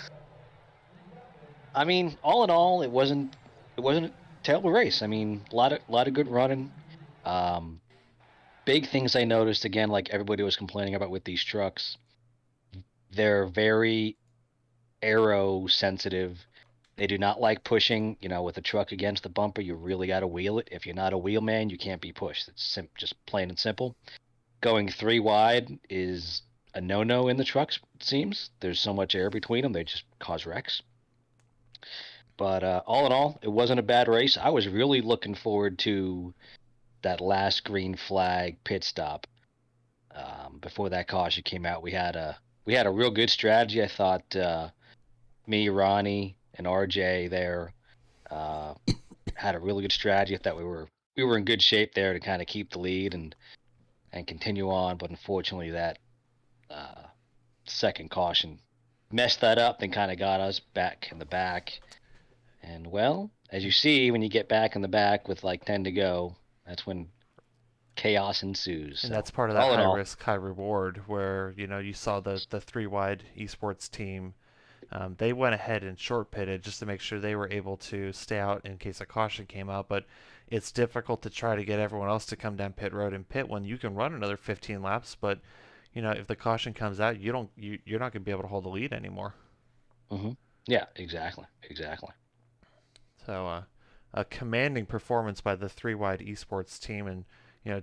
Speaker 3: I mean, all in all, it wasn't a terrible race. I mean, a lot of good running. Big things I noticed, again, like everybody was complaining about with these trucks, they're very aero sensitive. They do not like pushing. You know, with a truck against the bumper, you really got to wheel it. If you're not a wheel man, you can't be pushed. It's just plain and simple. Going 3 wide is a no-no in the trucks, it seems. There's so much air between them, they just cause wrecks. But all in all, it wasn't a bad race. I was really looking forward to that last green flag pit stop. Before that caution came out, we had a real good strategy. I thought me, Ronnie, and RJ there had a really good strategy. I thought we were in good shape there to kind of keep the lead and continue on. But unfortunately, that second caution messed that up and kind of got us back in the back. And well, as you see, when you get back in the back with like 10 to go, that's when chaos ensues.
Speaker 1: And
Speaker 3: So,
Speaker 1: that's part of that
Speaker 3: all in
Speaker 1: high
Speaker 3: all,
Speaker 1: risk, high reward where, you know, you saw the 3 wide esports team. They went ahead and short pitted just to make sure they were able to stay out in case a caution came out. But it's difficult to try to get everyone else to come down pit road and pit when you can run another 15 laps. But, you know, if the caution comes out, you're not going to be able to hold the lead anymore.
Speaker 3: Mm-hmm. Yeah, exactly.
Speaker 1: So a commanding performance by the 3 wide esports team, and you know,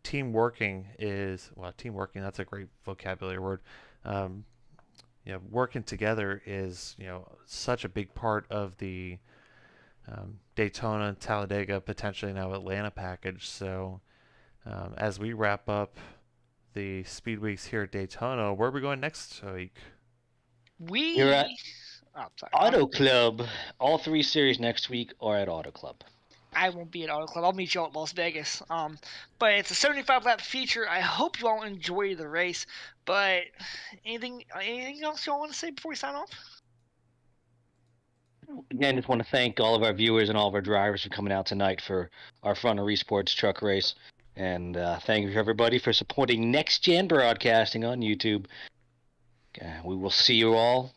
Speaker 1: team working is, well, team working, that's a great vocabulary word. You know, working together is, you know, such a big part of the Daytona, Talladega, potentially now Atlanta package. So as we wrap up the speed weeks here at Daytona, where are we going next week?
Speaker 3: You're at
Speaker 2: Oh, sorry.
Speaker 3: Auto Club. All 3 series next week are at Auto Club.
Speaker 2: I won't be at Auto Club. I'll meet you all at Las Vegas. But it's a 75 lap feature. I hope you all enjoy the race. But anything else you all want to say before we sign off?
Speaker 3: Again, just want to thank all of our viewers and all of our drivers for coming out tonight for our Front of Esports truck race. And thank you everybody for supporting NEXTGEN Broadcasting on YouTube. We will see you all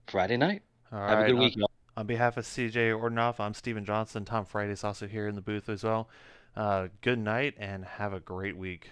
Speaker 3: Friday night.
Speaker 1: All
Speaker 3: Have
Speaker 1: right,
Speaker 3: a good week, y'all.
Speaker 1: On behalf of CJ Ordinoff, I'm Steven Johnson. Tom Freitas also here in the booth as well. Good night and have a great week.